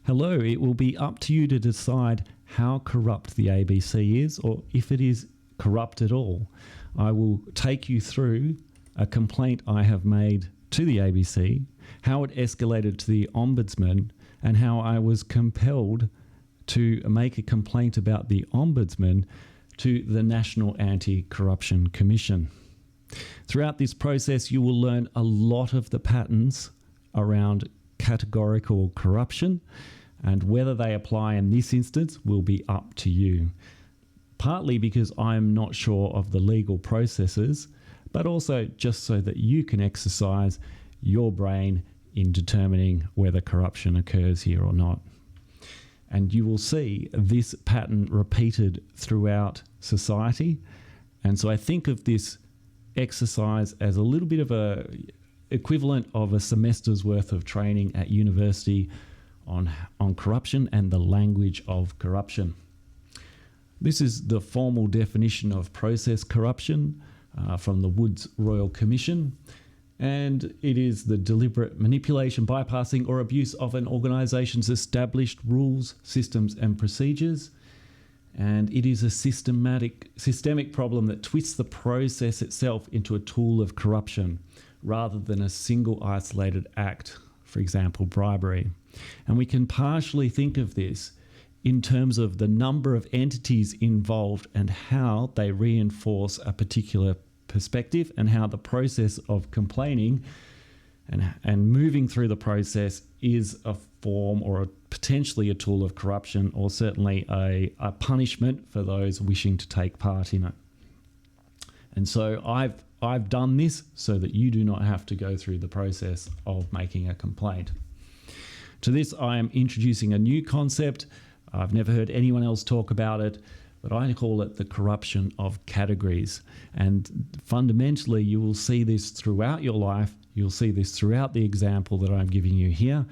Hello, it will be up to you to decide how corrupt the ABC is, or if it is corrupt at all. I will take you through a complaint I have made to the ABC, how it escalated to the Ombudsman, and how I was compelled to make a complaint about the Ombudsman to the National Anti-Corruption Commission. Throughout this process, you will learn a lot of the patterns around categorical corruption, and whether they apply in this instance will be up to you. Partly because I'm not sure of the legal processes, but also just so that you can exercise your brain in determining whether corruption occurs here or not. And you will see this pattern repeated throughout society. And so I think of this exercise as a little bit of a equivalent of a semester's worth of training at university on corruption and the language of corruption. This is the formal definition of process corruption from the Woods Royal Commission, and it is the deliberate manipulation, bypassing or abuse of an organisation's established rules, systems and procedures. And it is a systemic problem that twists the process itself into a tool of corruption rather than a single isolated act, for example, bribery. And we can partially think of this in terms of the number of entities involved and how they reinforce a particular perspective, and how the process of complaining and moving through the process is a form or potentially a tool of corruption, or certainly a punishment for those wishing to take part in it. And so I've done this so that you do not have to go through the process of making a complaint. To this, I am introducing a new concept. I've never heard anyone else talk about it, but I call it the corruption of categories. And fundamentally, you will see this throughout your life. You'll see this throughout the example that I'm giving you here.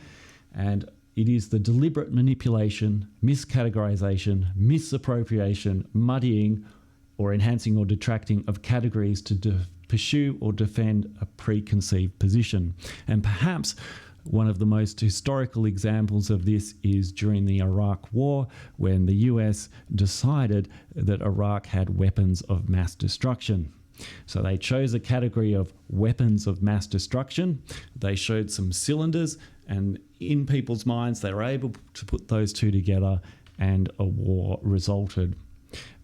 And it is the deliberate manipulation, miscategorization, misappropriation, muddying, or enhancing or detracting of categories to pursue or defend a preconceived position. And perhaps one of the most historical examples of this is during the Iraq War, when the US decided that Iraq had weapons of mass destruction. So they chose a category of weapons of mass destruction. They showed some cylinders, and in people's minds, they were able to put those two together, and a war resulted.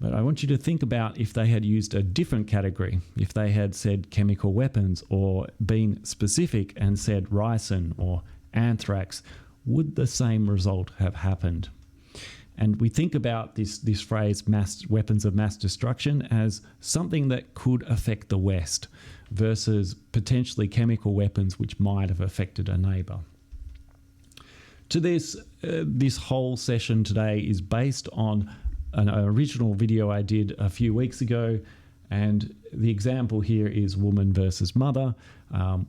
But I want you to think about if they had used a different category, if they had said chemical weapons or been specific and said ricin or anthrax, would the same result have happened? And we think about this phrase, weapons of mass destruction, as something that could affect the West versus potentially chemical weapons which might have affected a neighbour. To this whole session today is based on an original video I did a few weeks ago, and the example here is woman versus mother.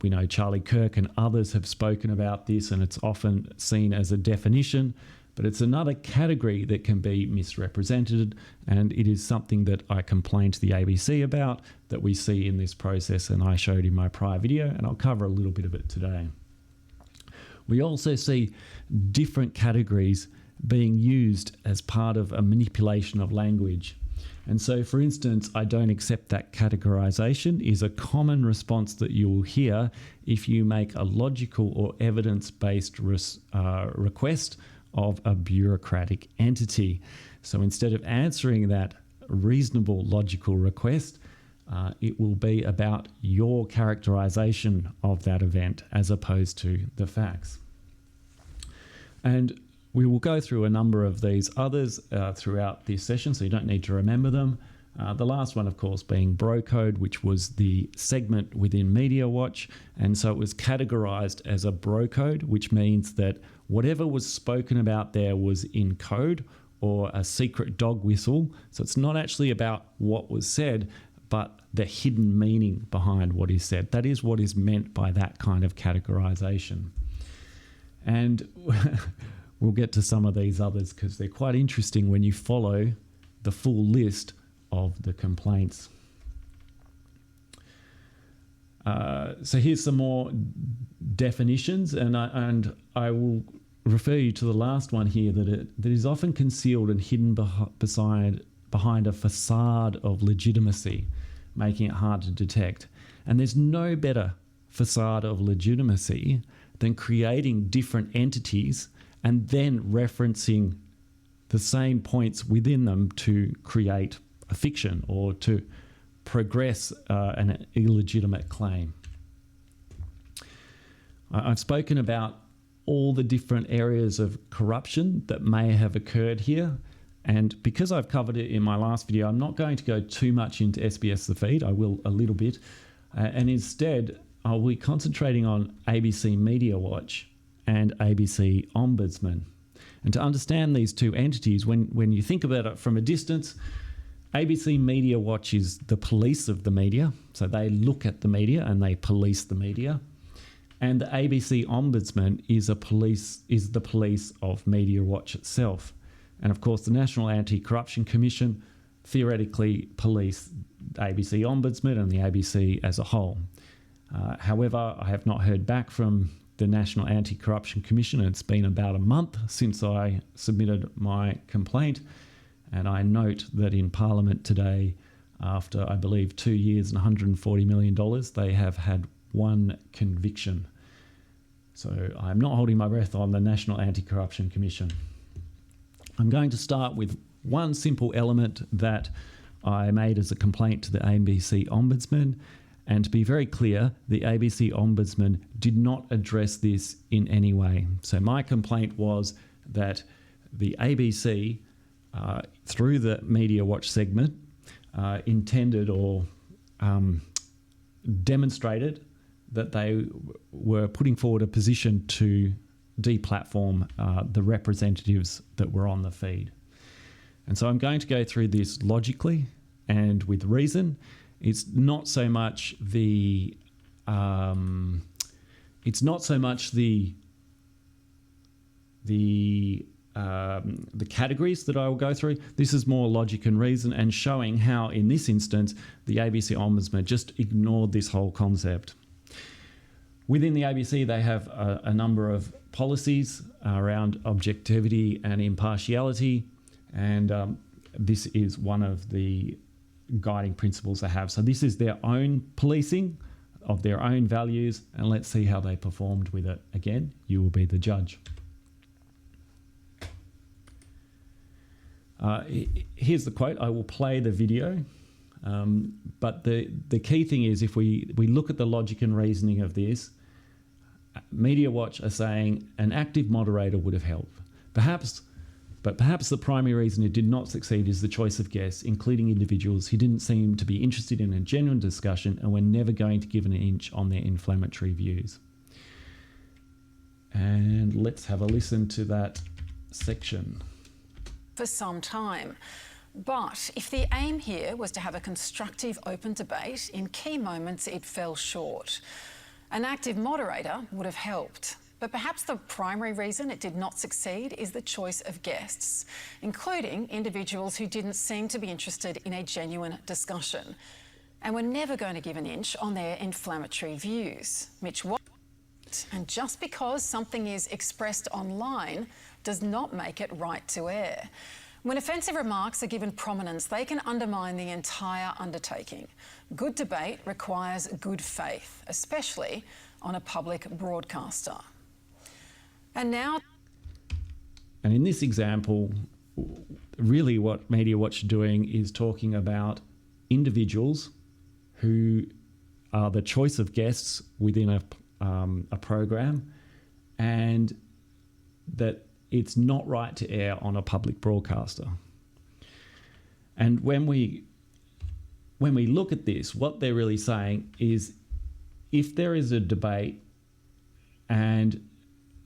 We know Charlie Kirk and others have spoken about this, and it's often seen as a definition, but it's another category that can be misrepresented, and it is something that I complained to the ABC about, that we see in this process, and I showed in my prior video, and I'll cover a little bit of it today. We also see different categories being used as part of a manipulation of language. And so, for instance, I don't accept that categorization is a common response that you will hear if you make a logical or evidence-based request of a bureaucratic entity. So instead of answering that reasonable logical request, it will be about your characterization of that event as opposed to the facts. And we will go through a number of these others throughout this session, so you don't need to remember them. The last one, of course, being bro code, which was the segment within MediaWatch. And so it was categorized as a bro code, which means that whatever was spoken about there was in code or a secret dog whistle. So it's not actually about what was said, but the hidden meaning behind what is said. That is what is meant by that kind of categorization. And we'll get to some of these others because they're quite interesting when you follow the full list of the complaints. So here's some more definitions, and I will refer you to the last one here, that is often concealed and hidden behind a facade of legitimacy, making it hard to detect. And there's no better facade of legitimacy than creating different entities and then referencing the same points within them to create a fiction or to progress an illegitimate claim. I've spoken about all the different areas of corruption that may have occurred here. And because I've covered it in my last video, I'm not going to go too much into SBS The Feed. I will a little bit. And instead, I'll be concentrating on ABC Media Watch and ABC Ombudsman. And to understand these two entities, when you think about it from a distance, ABC Media Watch is the police of the media. So they look at the media and they police the media. And the ABC Ombudsman is the police of Media Watch itself. And of course, the National Anti-Corruption Commission theoretically police the ABC Ombudsman and the ABC as a whole. However, I have not heard back from the National Anti-Corruption Commission. It's been about a month since I submitted my complaint. And I note that in Parliament today, after I believe 2 years and $140 million, they have had one conviction. So I'm not holding my breath on the National Anti-Corruption Commission. I'm going to start with one simple element that I made as a complaint to the ABC Ombudsman. And to be very clear, the ABC Ombudsman did not address this in any way. So my complaint was that the ABC, through the Media Watch segment, intended or demonstrated that they were putting forward a position to deplatform the representatives that were on the feed. And so I'm going to go through this logically and with reason. It's not so much the categories that I will go through. This is more logic and reason, and showing how in this instance the ABC Ombudsman just ignored this whole concept. Within the ABC, they have a number of policies around objectivity and impartiality, and this is one of the guiding principles they have. So this is their own policing of their own values, and let's see how they performed with it. Again, you will be the judge. Here's the quote. I will play the video, but the key thing is, if we look at the logic and reasoning of this, Media Watch are saying an active moderator would have helped. Perhaps the primary reason it did not succeed is the choice of guests, including individuals who didn't seem to be interested in a genuine discussion and were never going to give an inch on their inflammatory views. And let's have a listen to that section. For some time. But if the aim here was to have a constructive, open debate, in key moments it fell short. An active moderator would have helped. But perhaps the primary reason it did not succeed is the choice of guests, including individuals who didn't seem to be interested in a genuine discussion and were never going to give an inch on their inflammatory views. Mitch Watt. And just because something is expressed online does not make it right to air. When offensive remarks are given prominence, they can undermine the entire undertaking. Good debate requires good faith, especially on a public broadcaster. And in this example, really what Media Watch are doing is talking about individuals who are the choice of guests within a program, and that it's not right to air on a public broadcaster. And when we look at this, what they're really saying is, if there is a debate and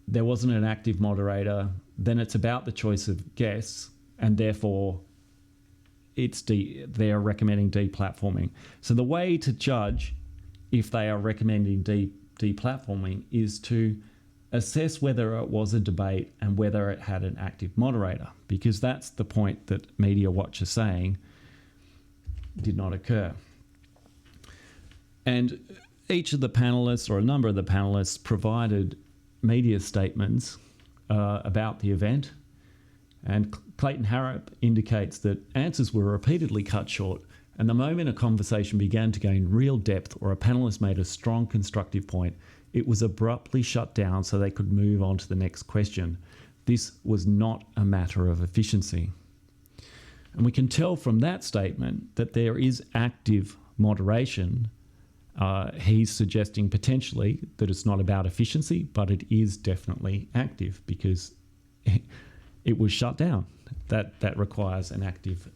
there wasn't an active moderator, then it's about the choice of guests, and therefore they're recommending deplatforming. So the way to judge if they are recommending deplatforming is to assess whether it was a debate and whether it had an active moderator, because that's the point that Media Watch is saying did not occur. And each of the panelists, or a number of the panelists, provided media statements about the event. And Clayton Harrop indicates that answers were repeatedly cut short, and the moment a conversation began to gain real depth or a panelist made a strong constructive point, it was abruptly shut down so they could move on to the next question. This was not a matter of efficiency. And we can tell from that statement that there is active moderation. He's suggesting potentially that it's not about efficiency, but it is definitely active because it was shut down. That requires an active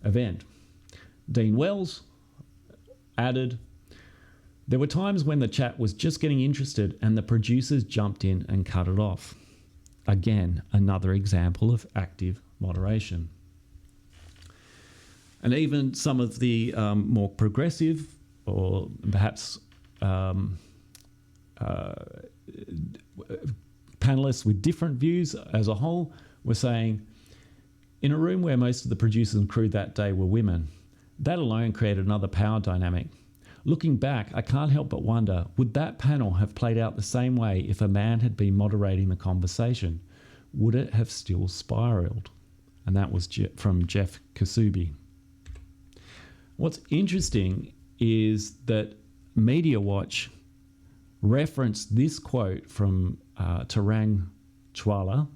event. Dean Wells added, there were times when the chat was just getting interested and the producers jumped in and cut it off. Again, another example of active moderation. And even some of the more progressive or perhaps panelists with different views as a whole were saying, in a room where most of the producers and crew that day were women, that alone created another power dynamic. Looking back, I can't help but wonder, would that panel have played out the same way if a man had been moderating the conversation? Would it have still spiraled? And that was from Jeff Kasubi. What's interesting is that Media Watch referenced this quote from Tarang Chawla,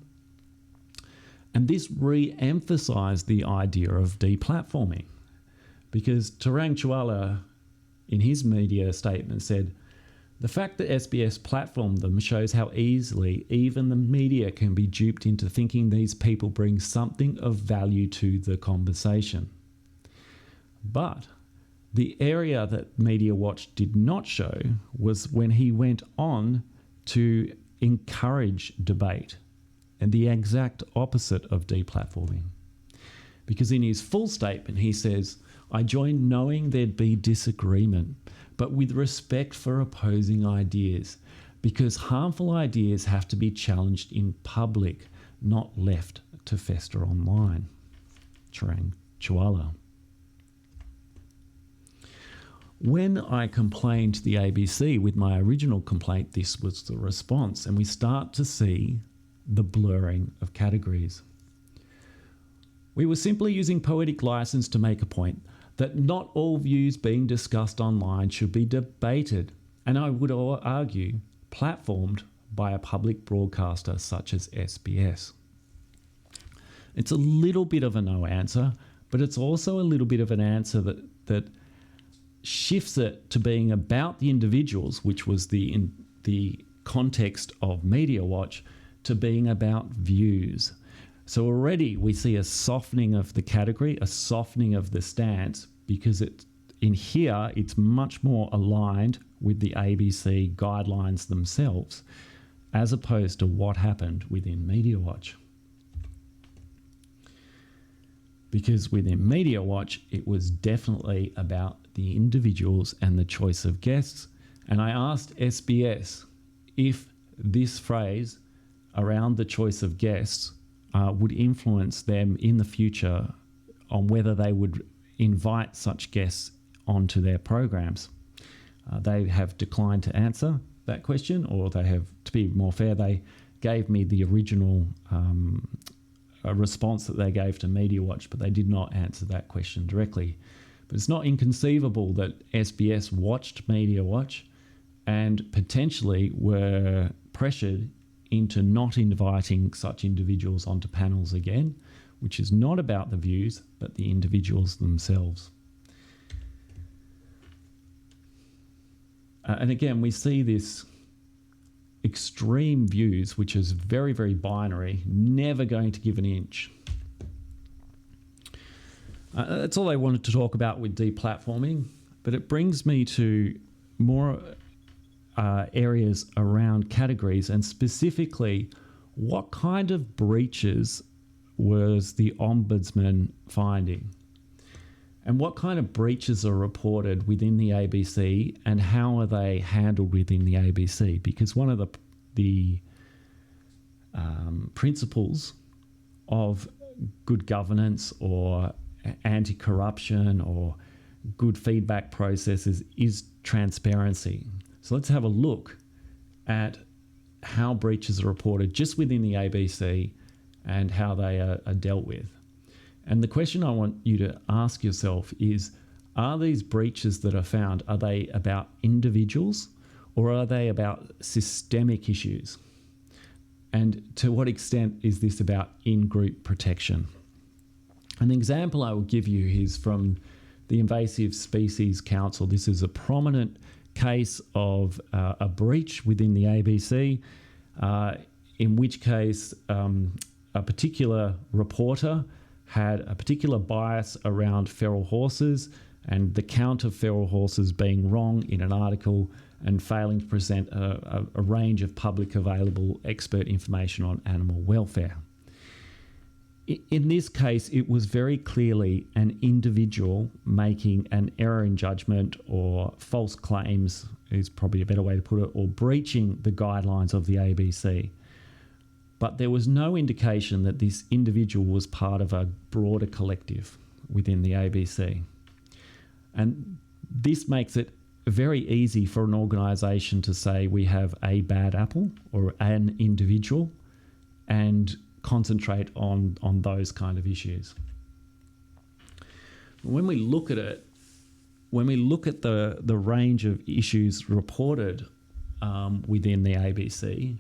and this re-emphasised the idea of deplatforming, because Tarang Chawla, in his media statement, said, the fact that SBS platformed them shows how easily even the media can be duped into thinking these people bring something of value to the conversation. But the area that Media Watch did not show was when he went on to encourage debate, and the exact opposite of deplatforming. Because in his full statement, he says, I joined knowing there'd be disagreement, but with respect for opposing ideas, because harmful ideas have to be challenged in public, not left to fester online. Tarang Chawla. When I complained to the ABC with my original complaint, this was the response, and we start to see the blurring of categories. We were simply using poetic license to make a point that not all views being discussed online should be debated, and I would argue platformed by a public broadcaster such as SBS. It's a little bit of a no answer, but it's also a little bit of an answer that shifts it to being about the individuals, which was in the context of Media Watch, to being about views. So already we see a softening of the category, a softening of the stance, because in here it's much more aligned with the ABC guidelines themselves, as opposed to what happened within Media Watch. Because within Media Watch, it was definitely about the individuals and the choice of guests. And I asked SBS if this phrase around the choice of guests would influence them in the future on whether they would invite such guests onto their programs. They have declined to answer that question, or they have, to be more fair, they gave me the original response that they gave to Media Watch, but they did not answer that question directly. But it's not inconceivable that SBS watched Media Watch and potentially were pressured into not inviting such individuals onto panels again, which is not about the views, but the individuals themselves. And again, we see this extreme views, which is very, very binary, never going to give an inch. That's all I wanted to talk about with deplatforming, but it brings me to more areas around categories, and specifically what kind of breaches was the Ombudsman finding, and what kind of breaches are reported within the ABC, and how are they handled within the ABC? Because one of the principles of good governance or anti-corruption or good feedback processes is transparency. So let's have a look at how breaches are reported just within the ABC and how they are dealt with. And the question I want you to ask yourself is, are these breaches that are found, are they about individuals or are they about systemic issues? And to what extent is this about in-group protection? An example I will give you is from the Invasive Species Council. This is a prominent case of a breach within the ABC, in which case a particular reporter had a particular bias around feral horses and the count of feral horses being wrong in an article and failing to present a range of public available expert information on animal welfare. In this case, it was very clearly an individual making an error in judgment or false claims is probably a better way to put it, or breaching the guidelines of the ABC. But there was no indication that this individual was part of a broader collective within the ABC. And this makes it very easy for an organisation to say we have a bad apple or an individual and concentrate on those kind of issues. When we look at it, when we look at the range of issues reported within the ABC,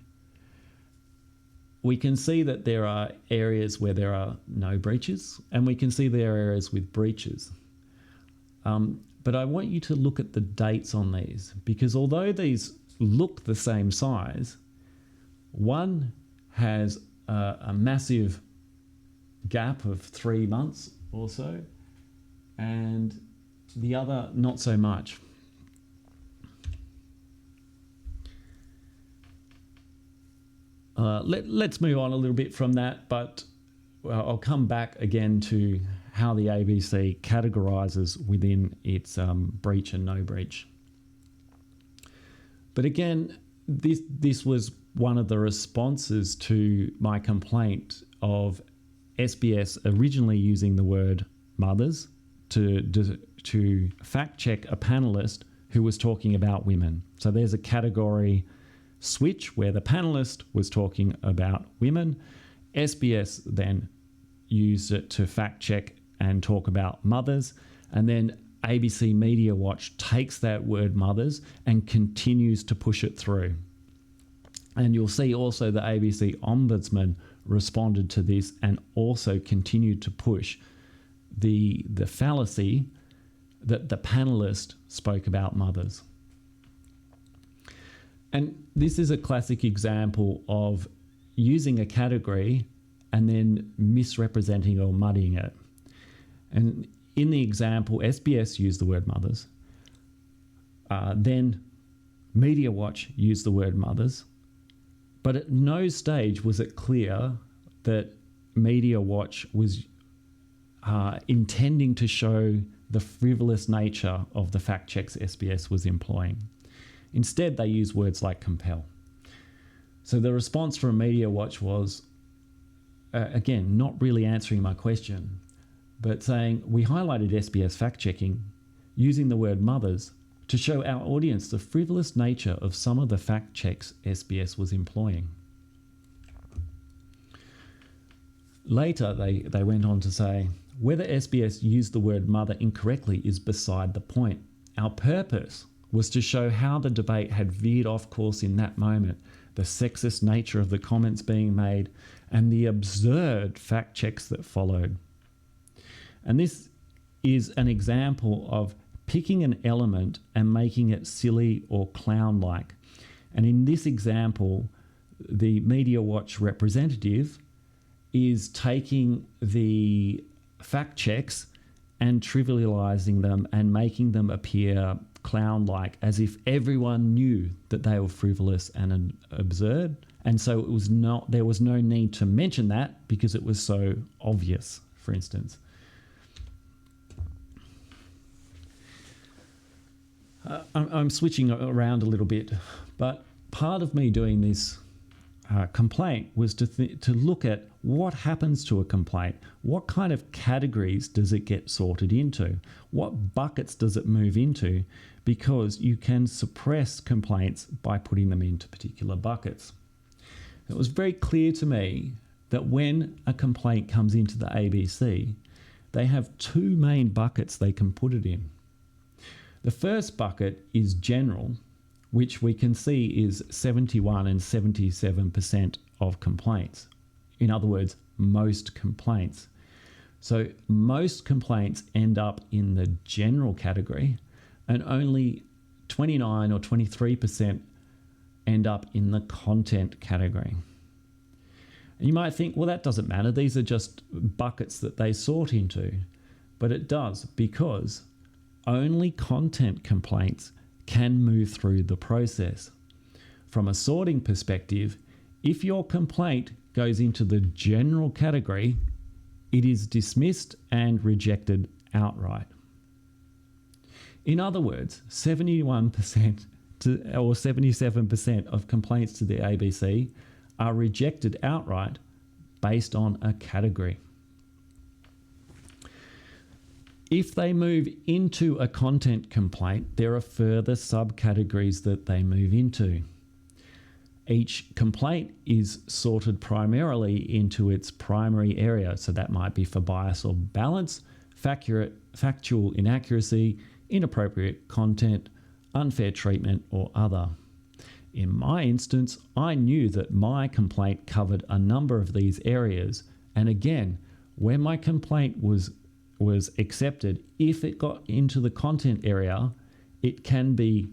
we can see that there are areas where there are no breaches, and we can see there are areas with breaches. But I want you to look at the dates on these, because although these look the same size, one has a massive gap of 3 months or so, and the other not so much. Let's move on a little bit from that, but I'll come back again to how the ABC categorises within its breach and no breach. But again, this was one of the responses to my complaint of SBS originally using the word mothers to fact check a panellist who was talking about women. So there's a category switch where the panellist was talking about women. SBS then used it to fact check and talk about mothers, and then ABC Media Watch takes that word mothers and continues to push it through. And you'll see also the ABC Ombudsman responded to this and also continued to push the fallacy that the panellist spoke about mothers. And this is a classic example of using a category and then misrepresenting or muddying it. And in the example, SBS used the word mothers. Then Media Watch used the word mothers. But at no stage was it clear that Media Watch was intending to show the frivolous nature of the fact checks SBS was employing. Instead, they used words like compel. So the response from Media Watch was, again, not really answering my question, but saying, we highlighted SBS fact-checking using the word mothers to show our audience the frivolous nature of some of the fact checks SBS was employing. Later, they went on to say, whether SBS used the word mother incorrectly is beside the point. Our purpose was to show how the debate had veered off course in that moment, the sexist nature of the comments being made, and the absurd fact checks that followed. And this is an example of picking an element and making it silly or clown-like. And in this example, the Media Watch representative is taking the fact checks and trivializing them and making them appear clown-like, as if everyone knew that they were frivolous and absurd. And so there was no need to mention that because it was so obvious, for instance. I'm switching around a little bit, but part of me doing this complaint was to look at what happens to a complaint. What kind of categories does it get sorted into? What buckets does it move into? Because you can suppress complaints by putting them into particular buckets. It was very clear to me that when a complaint comes into the ABC, they have two main buckets they can put it in. The first bucket is general, which we can see is 71 and 77% of complaints. In other words, most complaints. So most complaints end up in the general category, and only 29 or 23% end up in the content category. And you might think, well, that doesn't matter. These are just buckets that they sort into. But it does, because only content complaints can move through the process. From a sorting perspective, if your complaint goes into the general category, it is dismissed and rejected outright. In other words, 71% or 77% of complaints to the ABC are rejected outright based on a category. If they move into a content complaint, there are further subcategories that they move into. Each complaint is sorted primarily into its primary area, so that might be for bias or balance, factual inaccuracy, inappropriate content, unfair treatment, or other. In my instance, I knew that my complaint covered a number of these areas, and again, when my complaint was accepted, if it got into the content area, it can be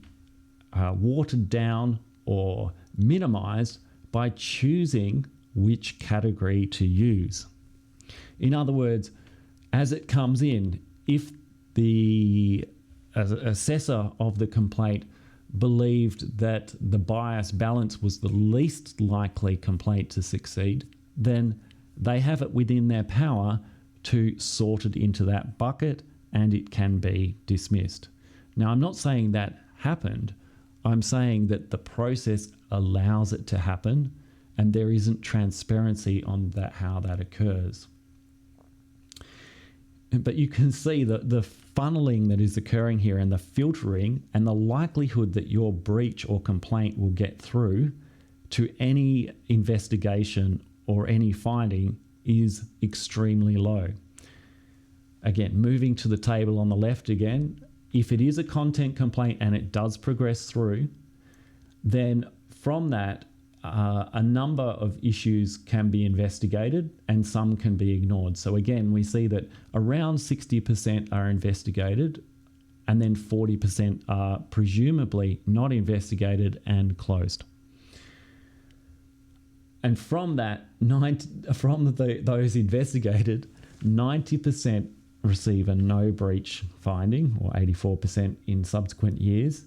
watered down or minimized by choosing which category to use. In other words, as it comes in, if the assessor of the complaint believed that the bias balance was the least likely complaint to succeed, then they have it within their power to sort it into that bucket and it can be dismissed. Now, I'm not saying that happened. I'm saying that the process allows it to happen and there isn't transparency on that, how that occurs. But you can see that the funneling that is occurring here and the filtering and the likelihood that your breach or complaint will get through to any investigation or any finding is extremely low. Again, moving to the table on the left again, if it is a content complaint and it does progress through, then from that, a number of issues can be investigated and some can be ignored. So again, we see that around 60% are investigated and then 40% are presumably not investigated and closed. And from that, those investigated, 90% receive a no breach finding, or 84% in subsequent years.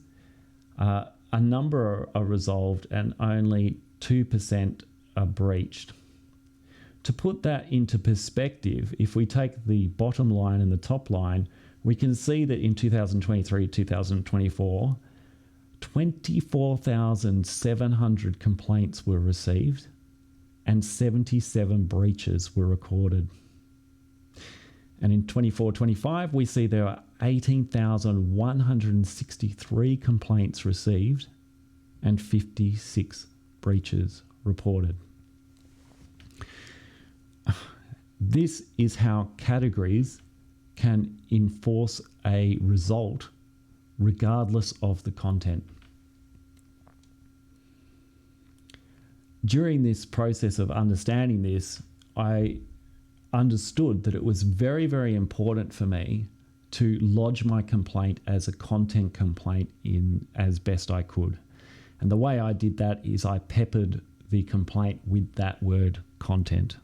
A number are resolved and only 2% are breached. To put that into perspective, if we take the bottom line and the top line, we can see that in 2023-2024, 24,700 complaints were received and 77 breaches were recorded. And in 24-25, we see there are 18,163 complaints received and 56 breaches reported. This is how categories can enforce a result regardless of the content. During this process of understanding this, I understood that it was very, very important for me to lodge my complaint as a content complaint in as best I could. And the way I did that is I peppered the complaint with that word content.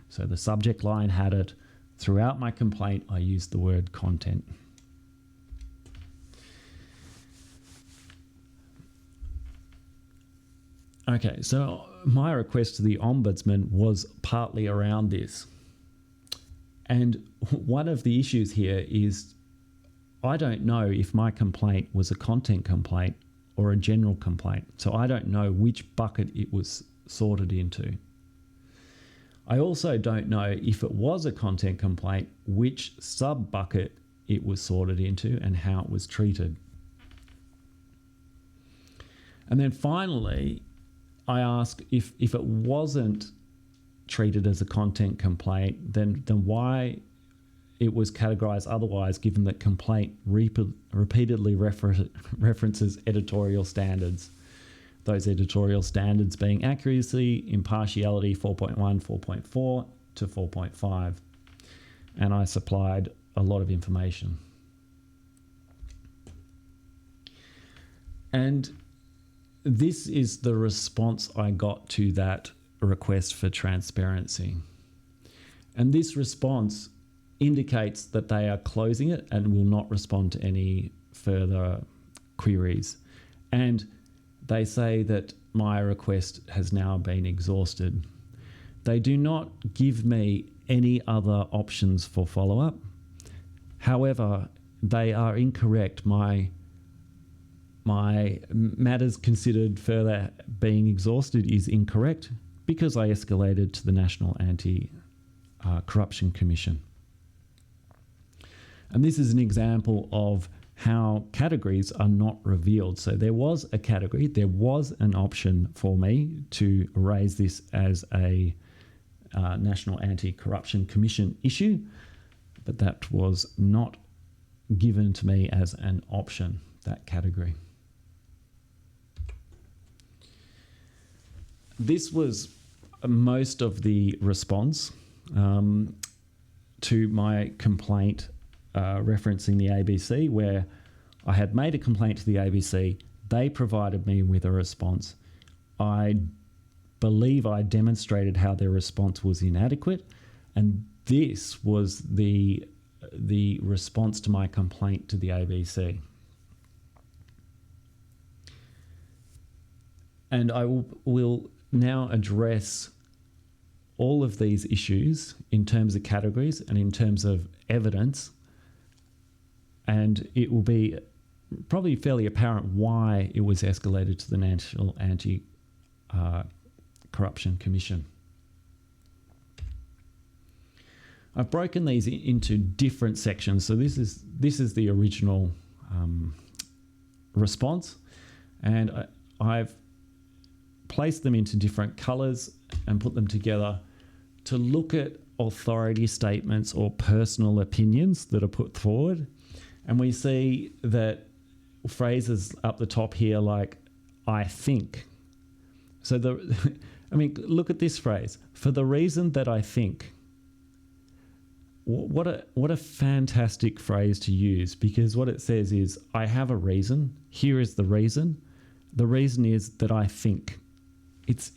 So the subject line had it. Throughout my complaint, I used the word content. Okay, so my request to the Ombudsman was partly around this. And one of the issues here is I don't know if my complaint was a content complaint or a general complaint. So I don't know which bucket it was sorted into. I also don't know if it was a content complaint, which sub-bucket it was sorted into and how it was treated. And then finally, I ask if it wasn't treated as a content complaint, then why it was categorized otherwise, given that complaint repeatedly references editorial standards. Those editorial standards being accuracy, impartiality 4.1, 4.4 to 4.5. And I supplied a lot of information. And this is the response I got to that request for transparency. And this response indicates that they are closing it and will not respond to any further queries. And they say that my request has now been exhausted. They do not give me any other options for follow-up. However, they are incorrect. My matters considered further being exhausted is incorrect because I escalated to the National Anti-Corruption Commission. And this is an example of how categories are not revealed. So there was a category, there was an option for me to raise this as a National Anti-Corruption Commission issue, but that was not given to me as an option, that category. This was most of the response to my complaint referencing the ABC, where I had made a complaint to the ABC. They provided me with a response. I believe I demonstrated how their response was inadequate, and this was the response to my complaint to the ABC. And I will now address all of these issues in terms of categories and in terms of evidence, and it will be probably fairly apparent why it was escalated to the National Anti-Corruption Commission. I've broken these into different sections. So this is the original response, and I've placed them into different colours and put them together to look at authority statements or personal opinions that are put forward. And we see that phrases up the top here like, I think. So look at this phrase, for the reason that I think. What a fantastic phrase to use, because what it says is, I have a reason. Here is the reason. The reason is that I think. It's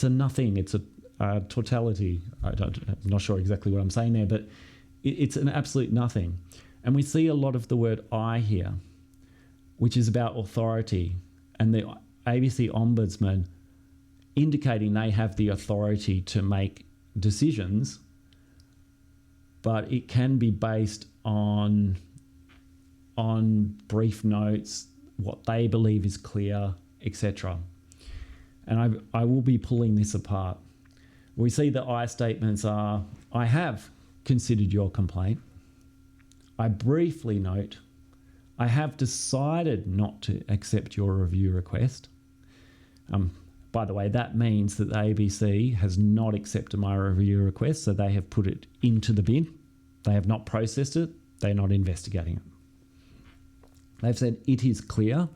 a nothing. It's a totality. I'm not sure exactly what I'm saying there, but it's an absolute nothing. And we see a lot of the word I here, which is about authority, and the ABC Ombudsman indicating they have the authority to make decisions, but it can be based on brief notes, what they believe is clear, etc. And I will be pulling this apart. We see the I statements are, I have considered your complaint. I briefly note, I have decided not to accept your review request. By the way, that means that the ABC has not accepted my review request, so they have put it into the bin. They have not processed it. They're not investigating it. They've said it is clear,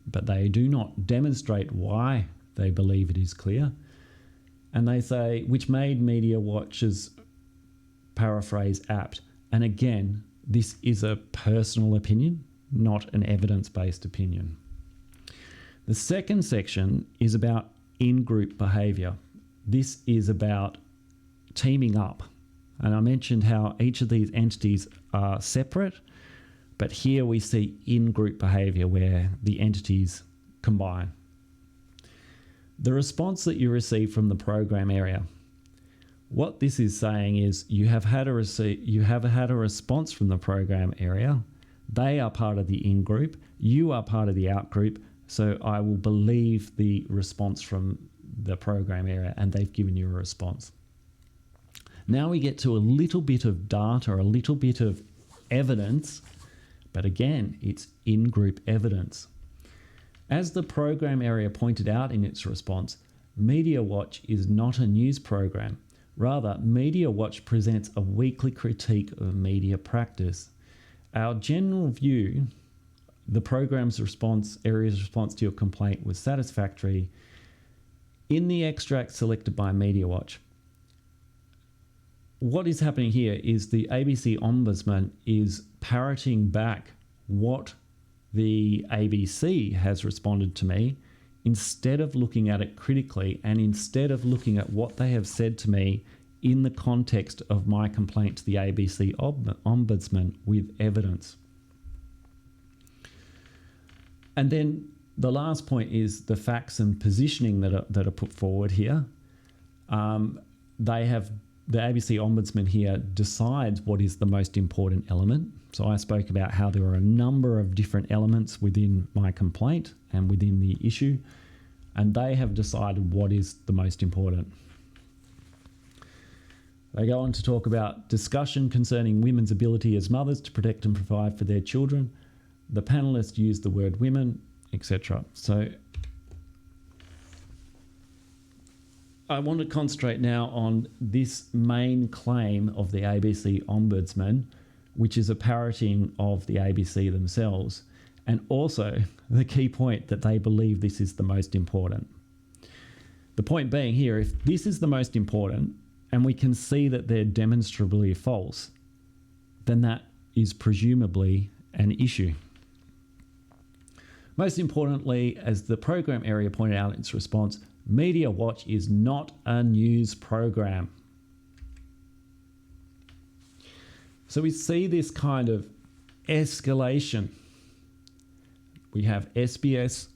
but they do not demonstrate why they believe it is clear. And they say, which made Media Watch's paraphrase apt. And again, this is a personal opinion, not an evidence-based opinion. The second section is about in-group behaviour. This is about teaming up. And I mentioned how each of these entities are separate, but here we see in-group behaviour where the entities combine. The response that you receive from the program area. What this is saying is you have had a response from the program area. They are part of the in-group. You are part of the out-group. So I will believe the response from the program area, and they've given you a response. Now we get to a little bit of data, a little bit of evidence, but again, it's in-group evidence. As the program area pointed out in its response, Media Watch is not a news program. Rather, Media Watch presents a weekly critique of media practice. Our general view, the program's area's response to your complaint was satisfactory. In the extract selected by Media Watch, what is happening here is the ABC Ombudsman is parroting back what the ABC has responded to me, instead of looking at it critically and instead of looking at what they have said to me in the context of my complaint to the ABC Ombudsman with evidence. And then the last point is the facts and positioning that are put forward here. The ABC Ombudsman here decides what is the most important element. So I spoke about how there are a number of different elements within my complaint and within the issue, and they have decided what is the most important. They go on to talk about discussion concerning women's ability as mothers to protect and provide for their children. The panelists use the word women, etc. So I want to concentrate now on this main claim of the ABC Ombudsman, which is a parroting of the ABC themselves, and also the key point that they believe this is the most important. The point being here, if this is the most important, and we can see that they're demonstrably false, then that is presumably an issue. Most importantly, as the program area pointed out in its response, Media Watch is not a news program. So we see this kind of escalation. We have SBS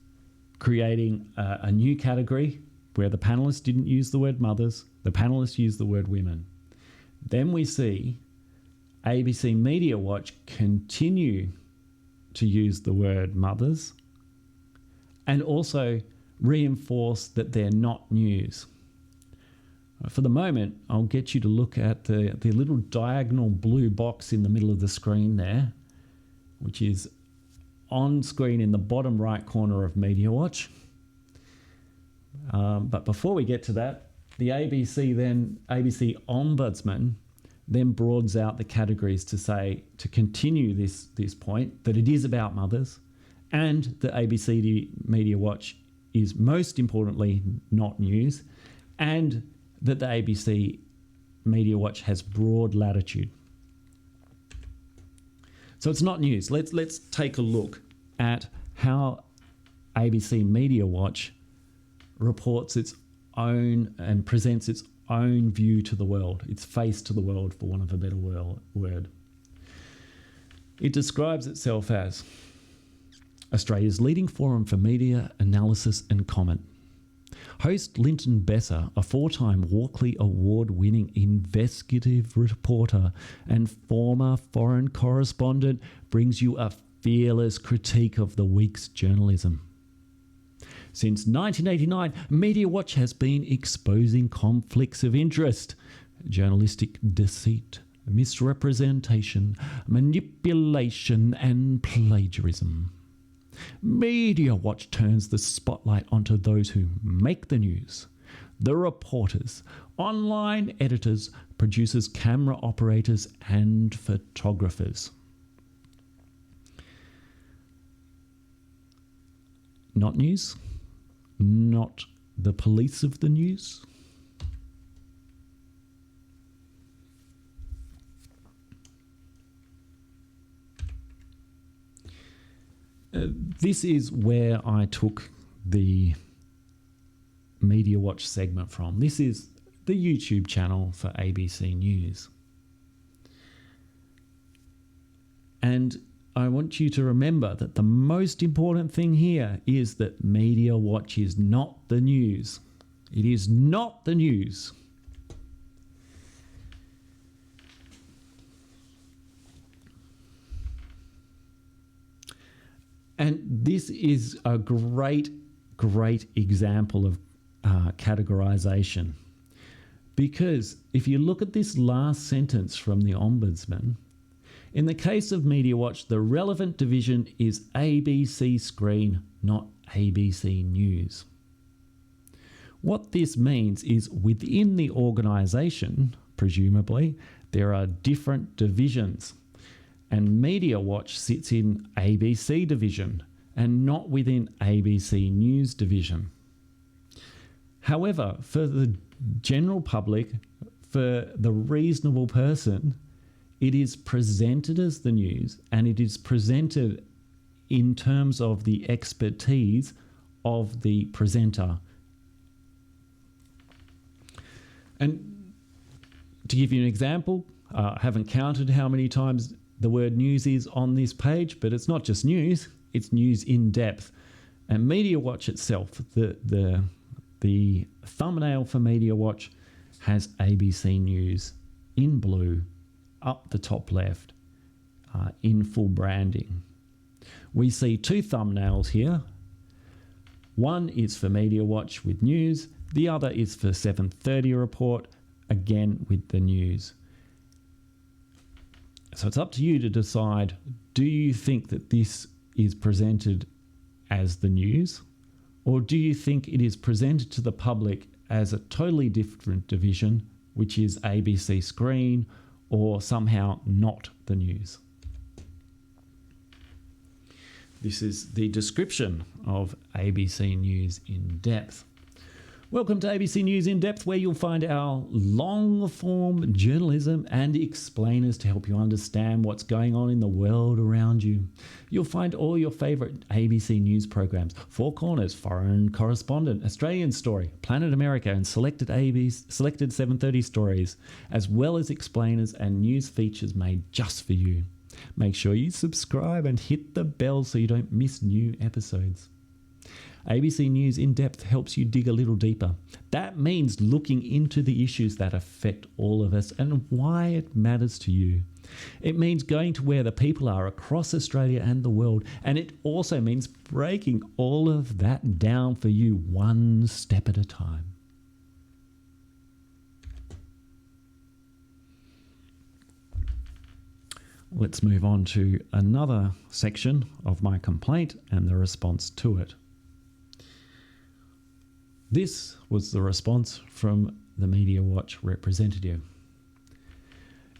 creating a new category where the panelists didn't use the word mothers, the panelists used the word women. Then we see ABC Media Watch continue to use the word mothers and also reinforce that they're not news. For the moment, I'll get you to look at the little diagonal blue box in the middle of the screen there, which is on screen in the bottom right corner of Media Watch. But before we get to that, the ABC Ombudsman then broadens out the categories to continue this point that it is about mothers, and the ABC Media Watch is most importantly not news, and that the ABC Media Watch has broad latitude. So it's not news. Let's take a look at how ABC Media Watch reports its own and presents its own view to the world, its face to the world, for want of a better word. It describes itself as Australia's leading forum for media analysis and comment. Host Linton Besser, a 4-time Walkley Award-winning investigative reporter and former foreign correspondent, brings you a fearless critique of the week's journalism. Since 1989, Media Watch has been exposing conflicts of interest, journalistic deceit, misrepresentation, manipulation, and plagiarism. Media Watch turns the spotlight onto those who make the news, the reporters, online editors, producers, camera operators, and photographers. Not news, not the police of the news. This is where I took the Media Watch segment from. This is the YouTube channel for ABC News. And I want you to remember that the most important thing here is that Media Watch is not the news. It is not the news. And this is a great example of categorization. Because if you look at this last sentence from the Ombudsman, In the case of Media Watch, the relevant division is ABC Screen, not ABC News. What this means is within the organisation, presumably, there are different divisions, and Media Watch sits in ABC division and not within ABC News division. However, for the general public, for the reasonable person, it is presented as the news, and it is presented in terms of the expertise of the presenter. And to give you an example, I haven't counted how many times the word news is on this page, but it's not just news, it's news in depth. And Media Watch itself, the thumbnail for Media Watch has ABC News in blue up the top left in full branding. We see two thumbnails here. One is for Media Watch with news, the other is for 7:30 report, again with the news. So it's up to you to decide, do you think that this is presented as the news, or do you think it is presented to the public as a totally different division, which is ABC Screen, or somehow not the news? This is the description of ABC News in Depth. Welcome to ABC News in Depth, where you'll find our long-form journalism and explainers to help you understand what's going on in the world around you. You'll find all your favourite ABC News programs: Four Corners, Foreign Correspondent, Australian Story, Planet America, and selected 7:30 stories, as well as explainers and news features made just for you. Make sure you subscribe and hit the bell so you don't miss new episodes. ABC News in Depth helps you dig a little deeper. That means looking into the issues that affect all of us and why it matters to you. It means going to where the people are across Australia and the world, and it also means breaking all of that down for you one step at a time. Let's move on to another section of my complaint and the response to it. This was the response from the Media Watch representative.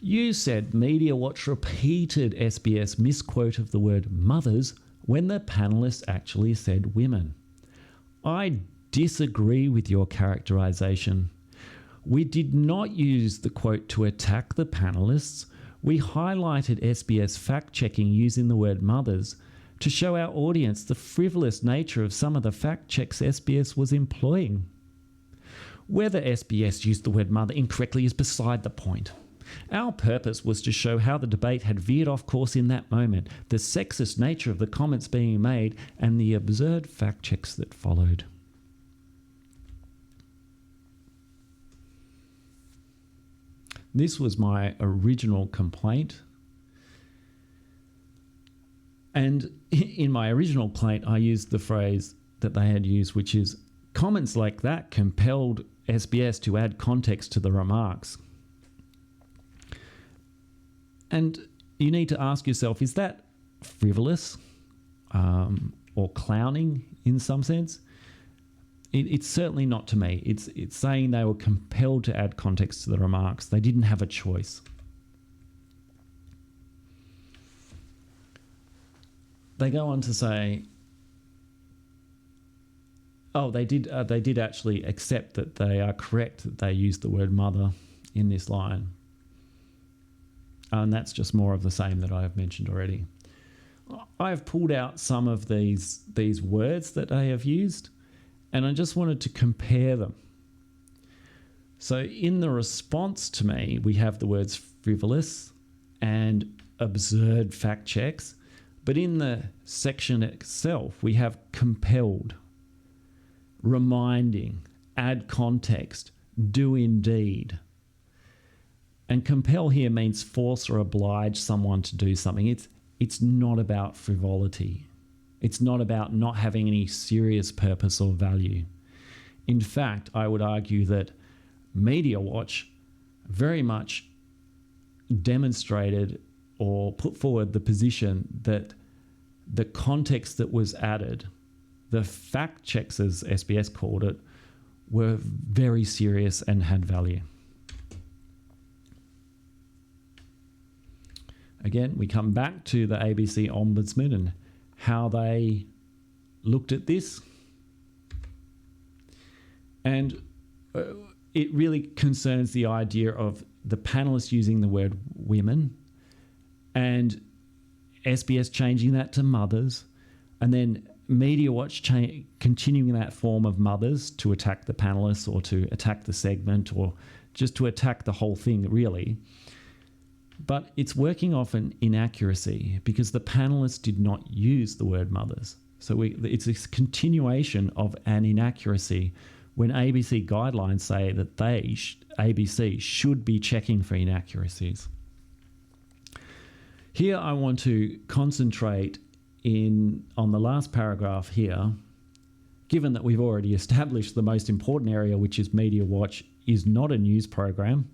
You said Media Watch repeated SBS misquote of the word mothers when the panellists actually said women. I disagree with your characterisation. We did not use the quote to attack the panellists. We highlighted SBS fact-checking using the word mothers to show our audience the frivolous nature of some of the fact checks SBS was employing. Whether SBS used the word mother incorrectly is beside the point. Our purpose was to show how the debate had veered off course in that moment, the sexist nature of the comments being made, and the absurd fact checks that followed. This was my original complaint. And in my original complaint, I used the phrase that they had used, which is, comments like that compelled SBS to add context to the remarks. And you need to ask yourself, is that frivolous or clowning in some sense? It's certainly not to me. It's saying they were compelled to add context to the remarks. They didn't have a choice. They go on to say, they did actually accept that they are correct that they used the word mother in this line. And that's just more of the same that I have mentioned already. I have pulled out some of these words that they have used, and I just wanted to compare them. So in the response to me, we have the words frivolous and absurd fact checks. But in the section itself, we have compelled, reminding, add context, do indeed. And compel here means force or oblige someone to do something. It's not about frivolity. It's not about not having any serious purpose or value. In fact, I would argue that Media Watch very much demonstrated or put forward the position that the context that was added, the fact checks, as SBS called it, were very serious and had value. Again, we come back to the ABC Ombudsman and how they looked at this. And it really concerns the idea of the panelists using the word women and SBS changing that to mothers, and then Media Watch continuing that form of mothers to attack the panelists or to attack the segment or just to attack the whole thing, really. But it's working off an inaccuracy because the panelists did not use the word mothers. So it's a continuation of an inaccuracy when ABC guidelines say that ABC should be checking for inaccuracies. Here I want to concentrate on the last paragraph here. Given that we've already established the most important area, which is Media Watch is not a news program.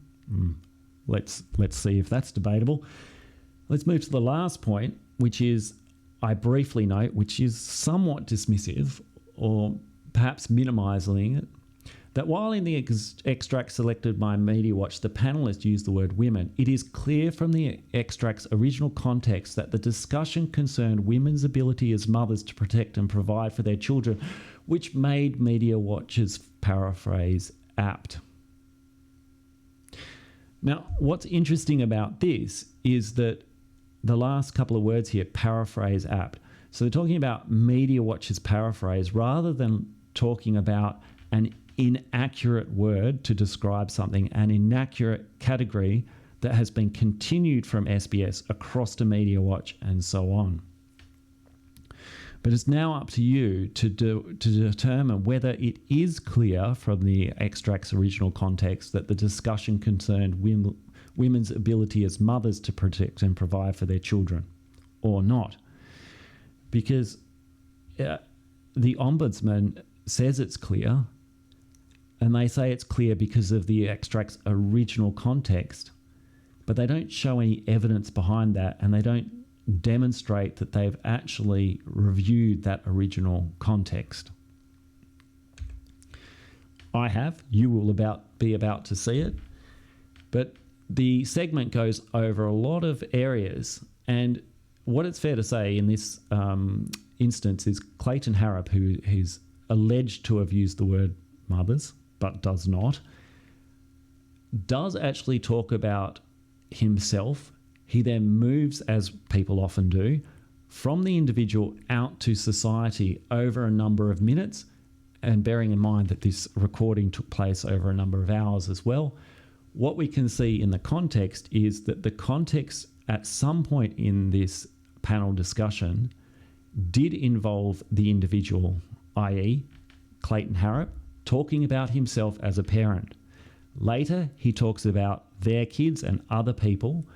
Let's see if that's debatable. Let's move to the last point, which is, I briefly note, which is somewhat dismissive or perhaps minimising it, that while in the extract selected by Media Watch, the panelists used the word women, it is clear from the extract's original context that the discussion concerned women's ability as mothers to protect and provide for their children, which made Media Watch's paraphrase apt. Now, what's interesting about this is that the last couple of words here, paraphrase apt. So they're talking about Media Watch's paraphrase rather than talking about an inaccurate word to describe something, an inaccurate category that has been continued from SBS across to Media Watch and so on. But it's now up to you to determine whether it is clear from the extract's original context that the discussion concerned women's ability as mothers to protect and provide for their children or not. Because the Ombudsman says it's clear, and they say it's clear because of the extract's original context, but they don't show any evidence behind that, and they don't demonstrate that they've actually reviewed that original context. I have. You will be about to see it. But the segment goes over a lot of areas, and what it's fair to say in this instance is Clayton Harrop, who is alleged to have used the word mothers, but does not, does actually talk about himself. He then moves, as people often do, from the individual out to society over a number of minutes, and bearing in mind that this recording took place over a number of hours as well. What we can see in the context is that the context at some point in this panel discussion did involve the individual, i.e. Clayton Harrop, talking about himself as a parent. Later, he talks about their kids and other people.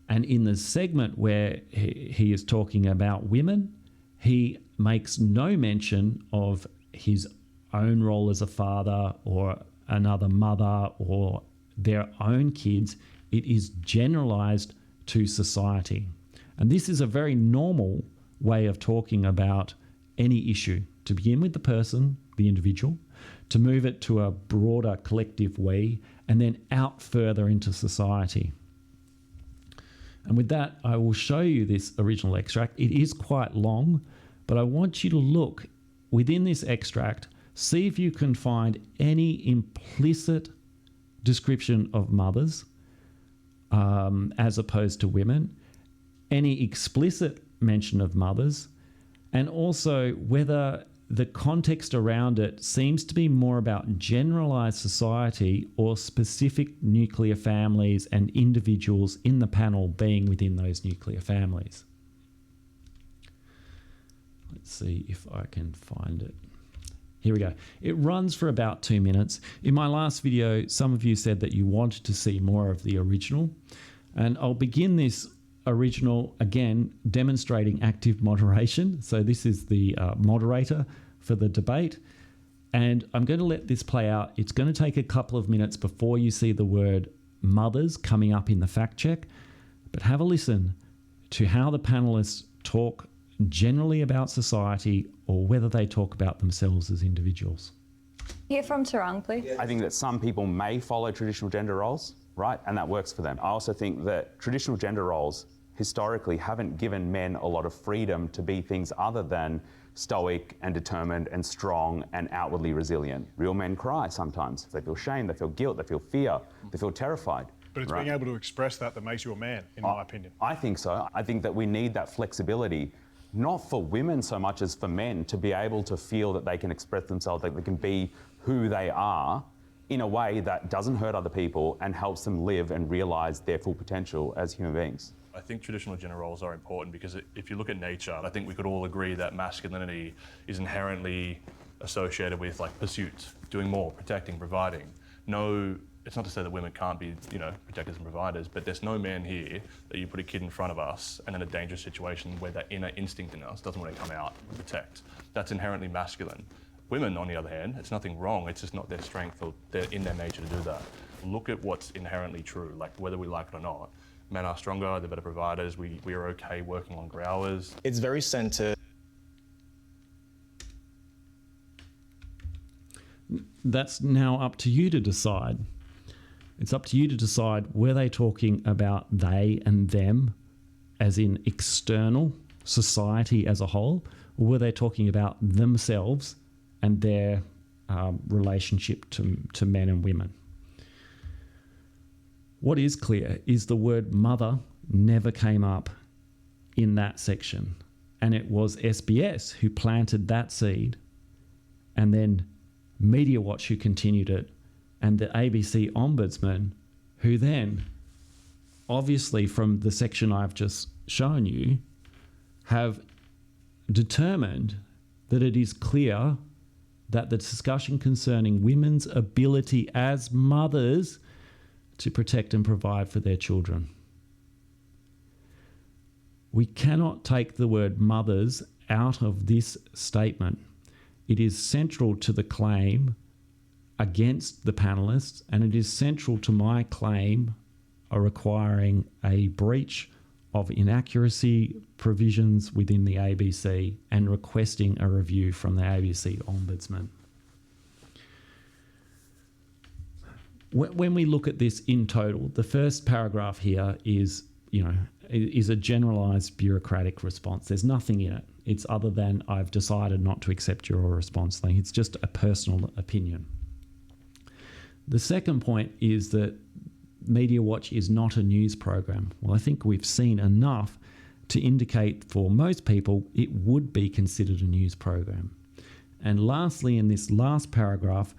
And in the segment where he is talking about women, he makes no mention of his own role as a father or another mother or their own kids. It is generalized to society. And this is a very normal way of talking about any issue. To begin with the person, the individual, to move it to a broader collective we, and then out further into society. And with that, I will show you this original extract. It is quite long, but I want you to look within this extract, see if you can find any implicit description of mothers as opposed to women, any explicit mention of mothers, and also whether the context around it seems to be more about generalized society or specific nuclear families and individuals in the panel being within those nuclear families. Let's see if I can find it. Here we go. It runs for about 2 minutes. In my last video, some of you said that you wanted to see more of the original, and I'll begin this original again demonstrating active moderation. So this is the moderator for the debate, and I'm going to let this play out. It's going to take a couple of minutes before you see the word mothers coming up in the fact check, but have a listen to how the panelists talk generally about society or whether they talk about themselves as individuals. Hear from Tarang, please. I think that some people may follow traditional gender roles, right? And that works for them. I also think that traditional gender roles historically haven't given men a lot of freedom to be things other than stoic and determined and strong and outwardly resilient. Real men cry sometimes. They feel shame, they feel guilt, they feel fear, they feel terrified. But it's right? being able to express that makes you a man, in my opinion. I think so. I think that we need that flexibility, not for women so much as for men, to be able to feel that they can express themselves, that they can be who they are in a way that doesn't hurt other people and helps them live and realise their full potential as human beings. I think traditional gender roles are important because if you look at nature, I think we could all agree that masculinity is inherently associated with like pursuit, doing more, protecting, providing. No, it's not to say that women can't be, protectors and providers, but there's no man here that you put a kid in front of us and in a dangerous situation where that inner instinct in us doesn't want to come out and protect. That's inherently masculine. Women, on the other hand, it's nothing wrong, it's just not their strength or they're in their nature to do that. Look at what's inherently true, like whether we like it or not. Men are stronger, they're better providers, we are okay working longer hours. It's very centred. That's now up to you to decide. It's up to you to decide, were they talking about they and them as in external society as a whole, or were they talking about themselves and their relationship to men and women? What is clear is the word mother never came up in that section. And it was SBS who planted that seed, and then Media Watch who continued it, and the ABC Ombudsman who then, obviously from the section I've just shown you, have determined that it is clear that the discussion concerning women's ability as mothers to protect and provide for their children. We cannot take the word mothers out of this statement. It is central to the claim against the panelists, and it is central to my claim of requiring a breach of inaccuracy provisions within the ABC and requesting a review from the ABC Ombudsman. When we look at this in total, the first paragraph here is a generalised bureaucratic response. There's nothing in it. It's other than I've decided not to accept your response thing. It's just a personal opinion. The second point is that Media Watch is not a news program. Well, I think we've seen enough to indicate for most people it would be considered a news program. And lastly, in this last paragraph,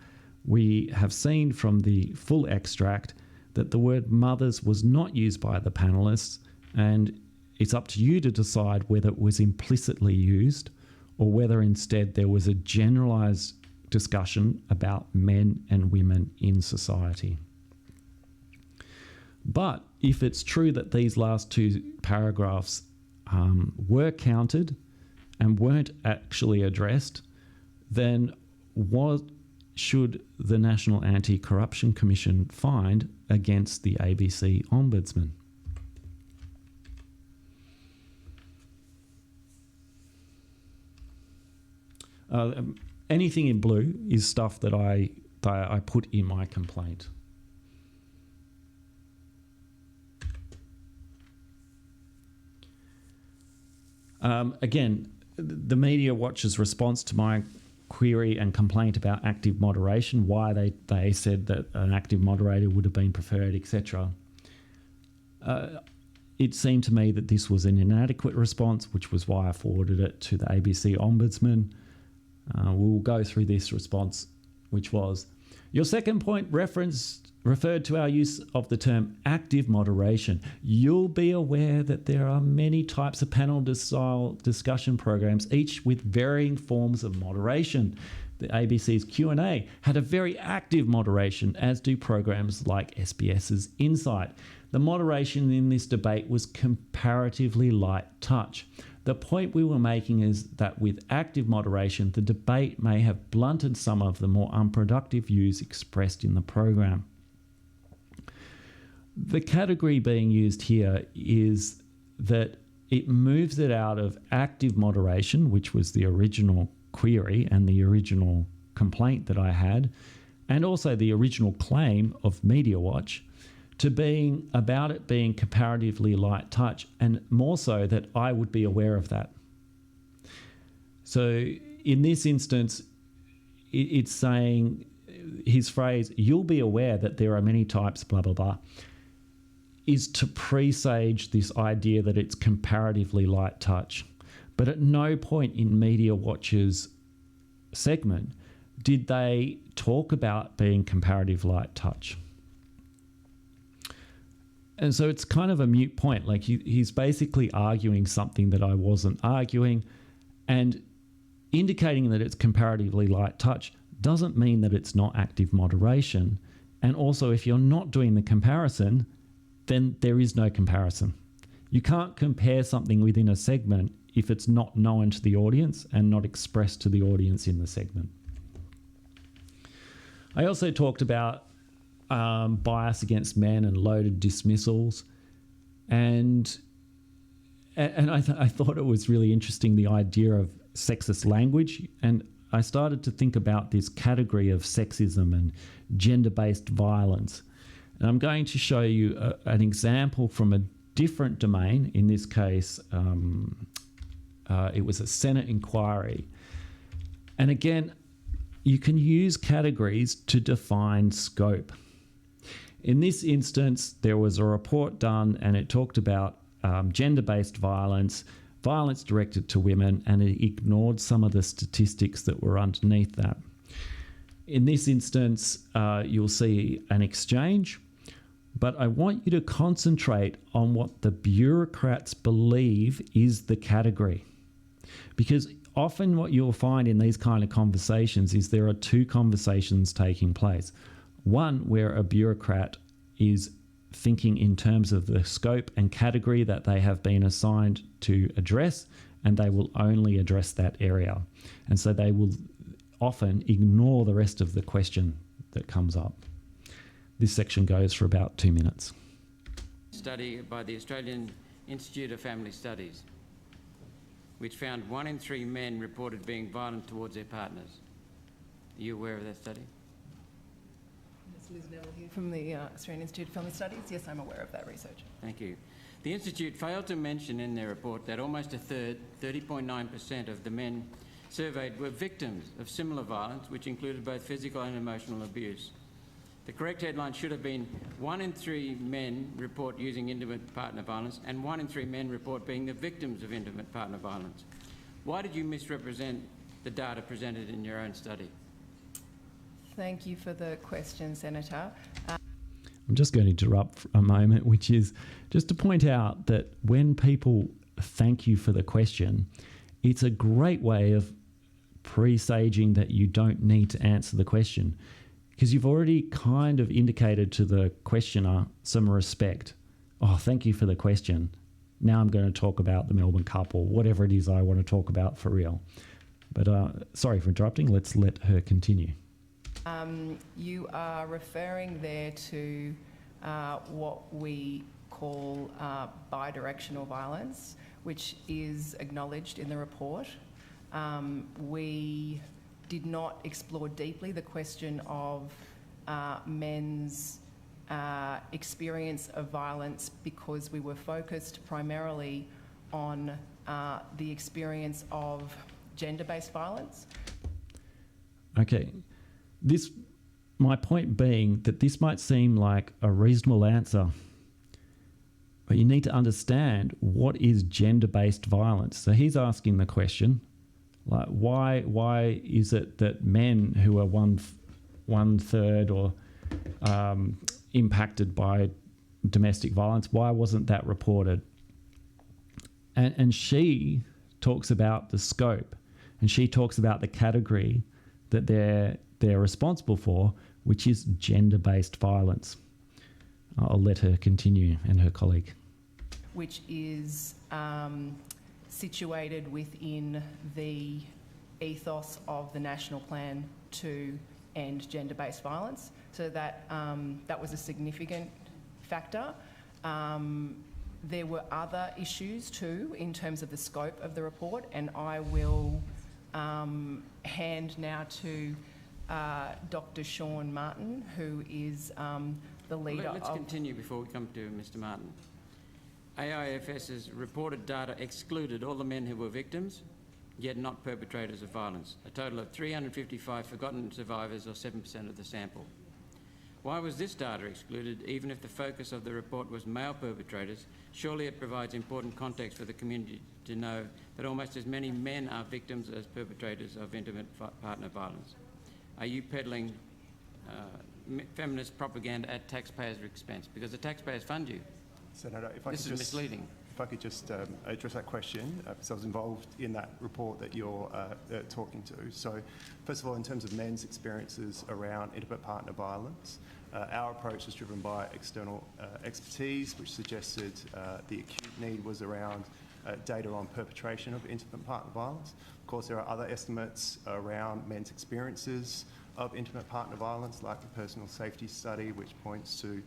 we have seen from the full extract that the word mothers was not used by the panelists, and it's up to you to decide whether it was implicitly used or whether instead there was a generalised discussion about men and women in society. But if it's true that these last two paragraphs were counted and weren't actually addressed, then what should the National Anti-Corruption Commission find against the ABC Ombudsman? Anything in blue is stuff that I put in my complaint. Again, the Media Watch's response to my query and complaint about active moderation, why they said that an active moderator would have been preferred, etc. It seemed to me that this was an inadequate response, which was why I forwarded it to the ABC Ombudsman. We'll go through this response, which was, your second point referred to our use of the term active moderation. You'll be aware that there are many types of panel-style discussion programs, each with varying forms of moderation. The ABC's Q&A had a very active moderation, as do programs like SBS's Insight. The moderation in this debate was comparatively light touch. The point we were making is that with active moderation, the debate may have blunted some of the more unproductive views expressed in the program. the category being used here is that it moves it out of active moderation, which was the original query and the original complaint that I had, and also the original claim of MediaWatch, to being about it being comparatively light touch, and more so that I would be aware of that. So in this instance, it's saying his phrase, "You'll be aware that there are many types, blah, blah, blah," is to presage this idea that it's comparatively light touch. But at no point in MediaWatch's segment did they talk about being comparative light touch. And so it's kind of a moot point. Like he's basically arguing something that I wasn't arguing, and indicating that it's comparatively light touch doesn't mean that it's not active moderation. And also, if you're not doing the comparison, then there is no comparison. You can't compare something within a segment if it's not known to the audience and not expressed to the audience in the segment. I also talked about bias against men and loaded dismissals, and I thought it was really interesting, the idea of sexist language, and I started to think about this category of sexism and gender-based violence. And I'm going to show you an example from a different domain. In this case, it was a Senate inquiry. And again, you can use categories to define scope. In this instance, there was a report done and it talked about gender-based violence, violence directed to women, and it ignored some of the statistics that were underneath that. In this instance, you'll see an exchange, but I want you to concentrate on what the bureaucrats believe is the category. Because often what you'll find in these kind of conversations is there are two conversations taking place. One where a bureaucrat is thinking in terms of the scope and category that they have been assigned to address, and they will only address that area. And so they will often ignore the rest of the question that comes up. This section goes for about 2 minutes. Study by the Australian Institute of Family Studies, which found 1 in 3 men reported being violent towards their partners. Are you aware of that study? Liz Neville here from the Australian Institute of Family Studies. Yes, I'm aware of that research. Thank you. The Institute failed to mention in their report that almost a third, 30.9% of the men surveyed were victims of similar violence, which included both physical and emotional abuse. The correct headline should have been 1 in 3 men report using intimate partner violence and 1 in 3 men report being the victims of intimate partner violence. Why did you misrepresent the data presented in your own study? Thank you for the question, Senator. I'm just going to interrupt for a moment, which is just to point out that when people thank you for the question, it's a great way of presaging that you don't need to answer the question, because you've already kind of indicated to the questioner some respect. Oh, thank you for the question. Now I'm going to talk about the Melbourne Cup or whatever it is I want to talk about for real. But sorry for interrupting. Let's let her continue. You are referring there to what we call bidirectional violence, which is acknowledged in the report. We did not explore deeply the question of men's experience of violence because we were focused primarily on the experience of gender-based violence. Okay. My point being that this might seem like a reasonable answer, but you need to understand what is gender-based violence. So he's asking the question, like, why is it that men who are one third or impacted by domestic violence, why wasn't that reported? And she talks about the scope, and she talks about the category that they're responsible for, which is gender-based violence. I'll let her continue, and her colleague. Which is situated within the ethos of the National Plan to end gender-based violence. So that was a significant factor. There were other issues too in terms of the scope of the report, and I will hand now to Dr. Sean Martin, who is the leader Let's continue before we come to Mr. Martin. AIFS's reported data excluded all the men who were victims, yet not perpetrators of violence, a total of 355 forgotten survivors, or 7% of the sample. Why was this data excluded, even if the focus of the report was male perpetrators? Surely it provides important context for the community to know that almost as many men are victims as perpetrators of intimate partner violence. Are you peddling feminist propaganda at taxpayers' expense? Because the taxpayers fund you. Senator, This is misleading. If I could just address that question, because I was involved in that report that you're talking to. So, first of all, in terms of men's experiences around intimate partner violence, our approach is driven by external expertise, which suggested the acute need was around data on perpetration of intimate partner violence. Of course, there are other estimates around men's experiences of intimate partner violence, like the personal safety study, which points to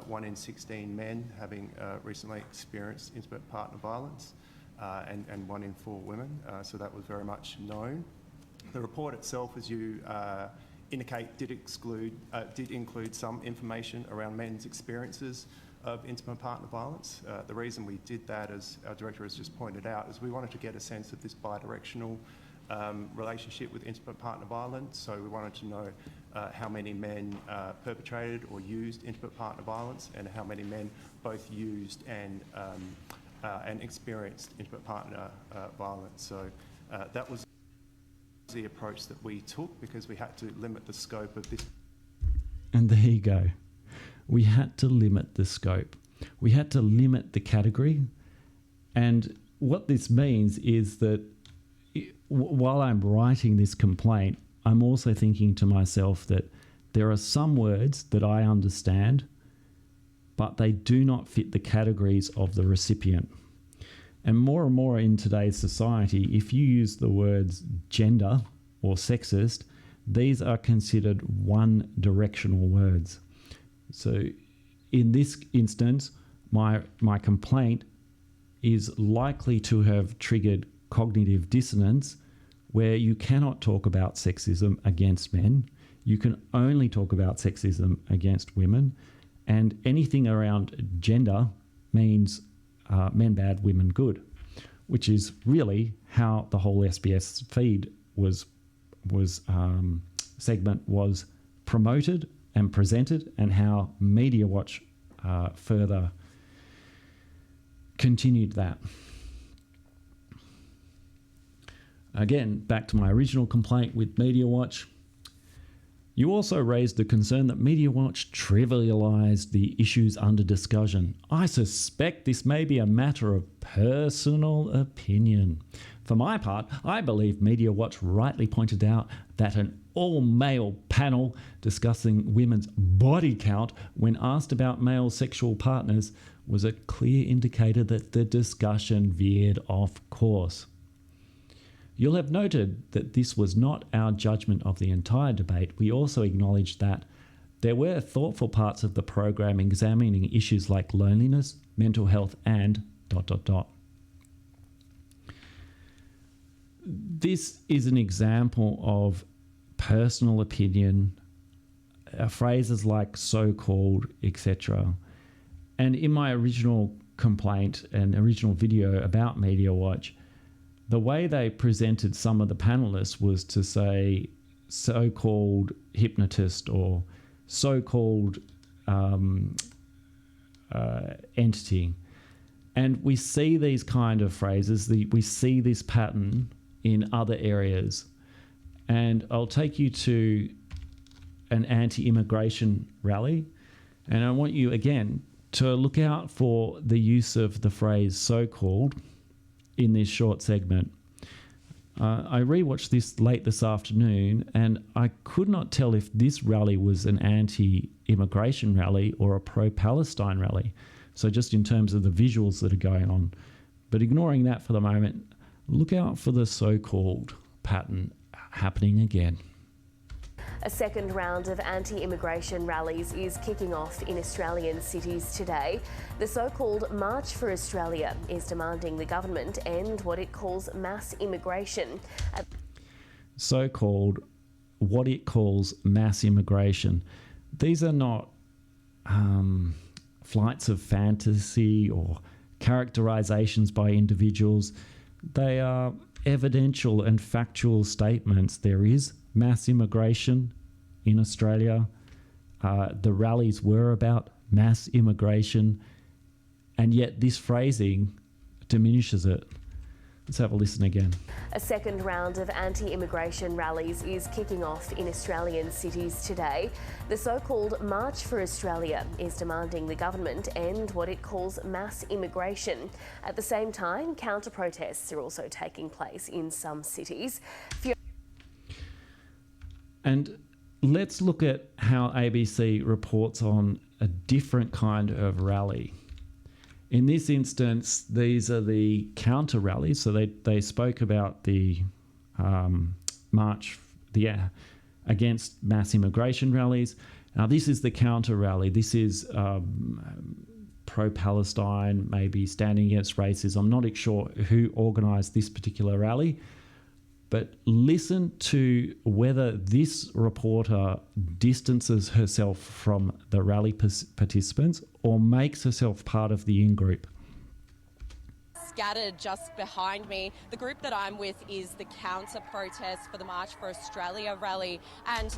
1 in 16 men having recently experienced intimate partner violence, and 1 in 4 women. So that was very much known. The report itself, as you indicate, did include some information around men's experiences of intimate partner violence. The reason we did that, as our director has just pointed out, is we wanted to get a sense of this bidirectional relationship with intimate partner violence. So we wanted to know how many men perpetrated or used intimate partner violence, and how many men both used and experienced intimate partner violence. So that was the approach that we took, because we had to limit the scope of this. And there you go. We had to limit the scope. We had to limit the category. And what this means is that while I'm writing this complaint, I'm also thinking to myself that there are some words that I understand, but they do not fit the categories of the recipient. And more in today's society, if you use the words gender or sexist, these are considered one-directional words. So in this instance, my complaint is likely to have triggered cognitive dissonance, where you cannot talk about sexism against men. You can only talk about sexism against women. And anything around gender means men bad, women good, which is really how the whole SBS feed segment was promoted and presented, and how Media Watch further continued that. Again, back to my original complaint with Media Watch. You also raised the concern that Media Watch trivialised the issues under discussion. I suspect this may be a matter of personal opinion. For my part, I believe Media Watch rightly pointed out that an all-male panel discussing women's body count when asked about male sexual partners was a clear indicator that the discussion veered off course. You'll have noted that this was not our judgment of the entire debate. We also acknowledged that there were thoughtful parts of the program examining issues like loneliness, mental health, and ... This is an example of personal opinion, phrases like so-called, etc. And in my original complaint and original video about Media Watch, the way they presented some of the panelists was to say so-called hypnotist or so-called entity. And we see these kind of phrases, we see this pattern in other areas. And I'll take you to an anti-immigration rally. And I want you, again, to look out for the use of the phrase so-called in this short segment. I rewatched this late this afternoon, and I could not tell if this rally was an anti-immigration rally or a pro-Palestine rally. So just in terms of the visuals that are going on. But ignoring that for the moment, look out for the so-called pattern happening again. A second round of anti-immigration rallies is kicking off in Australian cities today. The so-called March for Australia is demanding the government end what it calls mass immigration. So-called what it calls mass immigration. These are not flights of fantasy or characterizations by individuals. They are evidential and factual statements. There is mass immigration in Australia. The rallies were about mass immigration, and yet this phrasing diminishes it. Let's have a listen again. A second round of anti-immigration rallies is kicking off in Australian cities today. The so-called March for Australia is demanding the government end what it calls mass immigration. At the same time, counter-protests are also taking place in some cities. And let's look at how ABC reports on a different kind of rally. In this instance, these are the counter rallies. So they spoke about the march against mass immigration rallies. Now, this is the counter rally. This is pro-Palestine, maybe standing against racism. I'm not sure who organised this particular rally, but listen to whether this reporter distances herself from the rally participants or makes herself part of the in-group. Scattered just behind me. The group that I'm with is the counter-protest for the March for Australia rally. And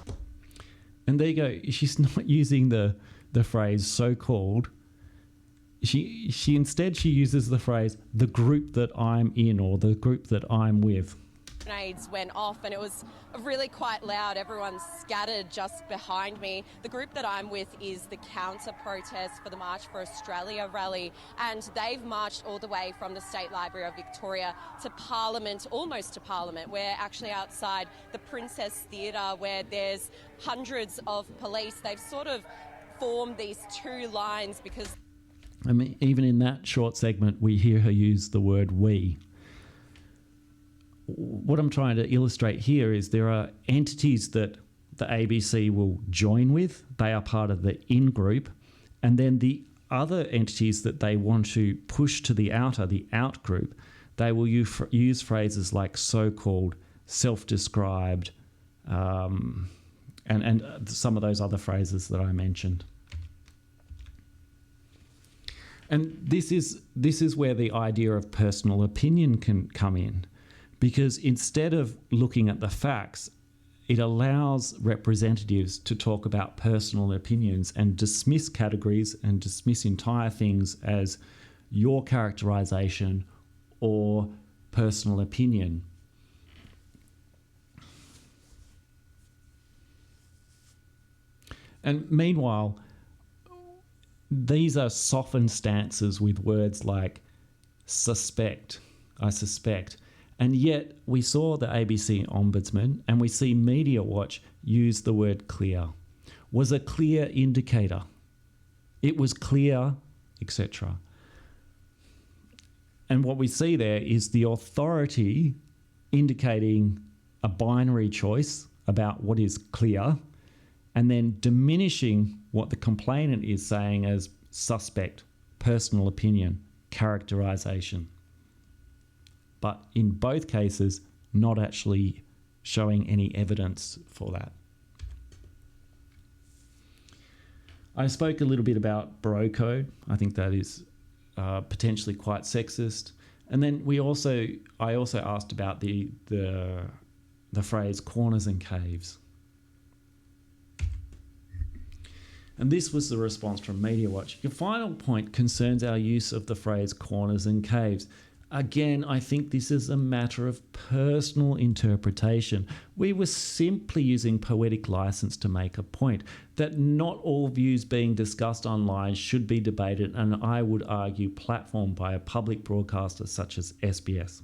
there you go. She's not using the phrase so-called. She instead uses the phrase the group that I'm in or the group that I'm with. Grenades went off and it was really quite loud. Everyone's scattered just behind me. The group that I'm with is the counter-protest for the March for Australia rally, and they've marched all the way from the State Library of Victoria to Parliament, almost to Parliament. We're actually outside the Princess Theatre where there's hundreds of police. They've sort of formed these two lines because... I mean, even in that short segment, we hear her use the word we. What I'm trying to illustrate here is there are entities that the ABC will join with. They are part of the in-group. And then the other entities that they want to push to the outer, the out-group, they will use phrases like so-called, self-described, and some of those other phrases that I mentioned. And this is where the idea of personal opinion can come in. Because instead of looking at the facts, it allows representatives to talk about personal opinions and dismiss categories and dismiss entire things as your characterization or personal opinion. And meanwhile, these are softened stances with words like suspect, I suspect. And yet we saw the ABC Ombudsman and we see Media Watch use the word clear. Was a clear indicator. It was clear, etc. And what we see there is the authority indicating a binary choice about what is clear and then diminishing what the complainant is saying as suspect, personal opinion, characterization. But in both cases, not actually showing any evidence for that. I spoke a little bit about bro code. I think that is potentially quite sexist. And then I also asked about the phrase corners and caves. And this was the response from Media Watch. Your final point concerns our use of the phrase corners and caves. Again, I think this is a matter of personal interpretation. We were simply using poetic license to make a point that not all views being discussed online should be debated, and I would argue platformed by a public broadcaster such as SBS.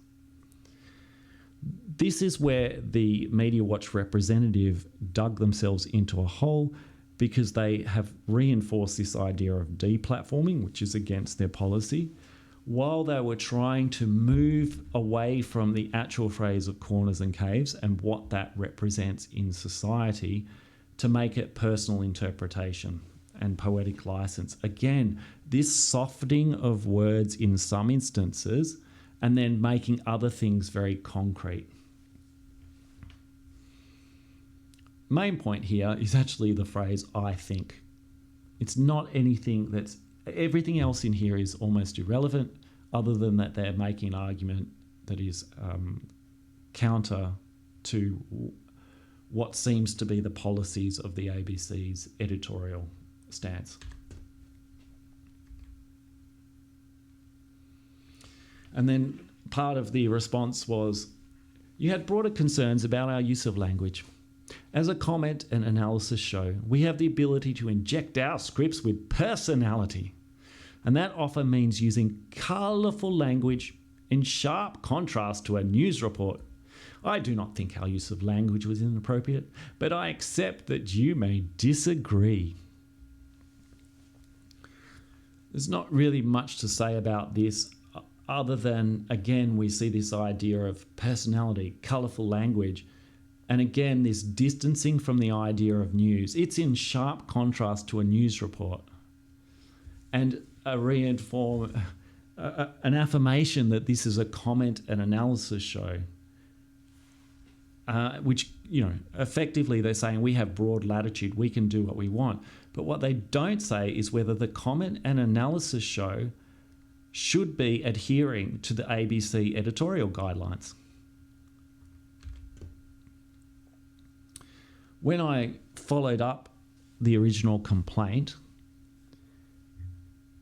This is where the Media Watch representative dug themselves into a hole because they have reinforced this idea of deplatforming, which is against their policy, while they were trying to move away from the actual phrase of corners and caves and what that represents in society. to make it personal interpretation and poetic license. Again, this softening of words in some instances and then making other things very concrete. Main point here is actually the phrase "I think." It's not anything that's... Everything else in here is almost irrelevant, other than that they're making an argument that is counter to what seems to be the policies of the ABC's editorial stance. And then part of the response was, you had broader concerns about our use of language. As a comment and analysis show, we have the ability to inject our scripts with personality. And that often means using colourful language in sharp contrast to a news report. I do not think our use of language was inappropriate, but I accept that you may disagree. There's not really much to say about this other than, again, we see this idea of personality, colourful language, and again, this distancing from the idea of news. It's in sharp contrast to a news report. And an affirmation that this is a comment and analysis show, which, effectively they're saying we have broad latitude, we can do what we want. But what they don't say is whether the comment and analysis show should be adhering to the ABC editorial guidelines. When I followed up the original complaint,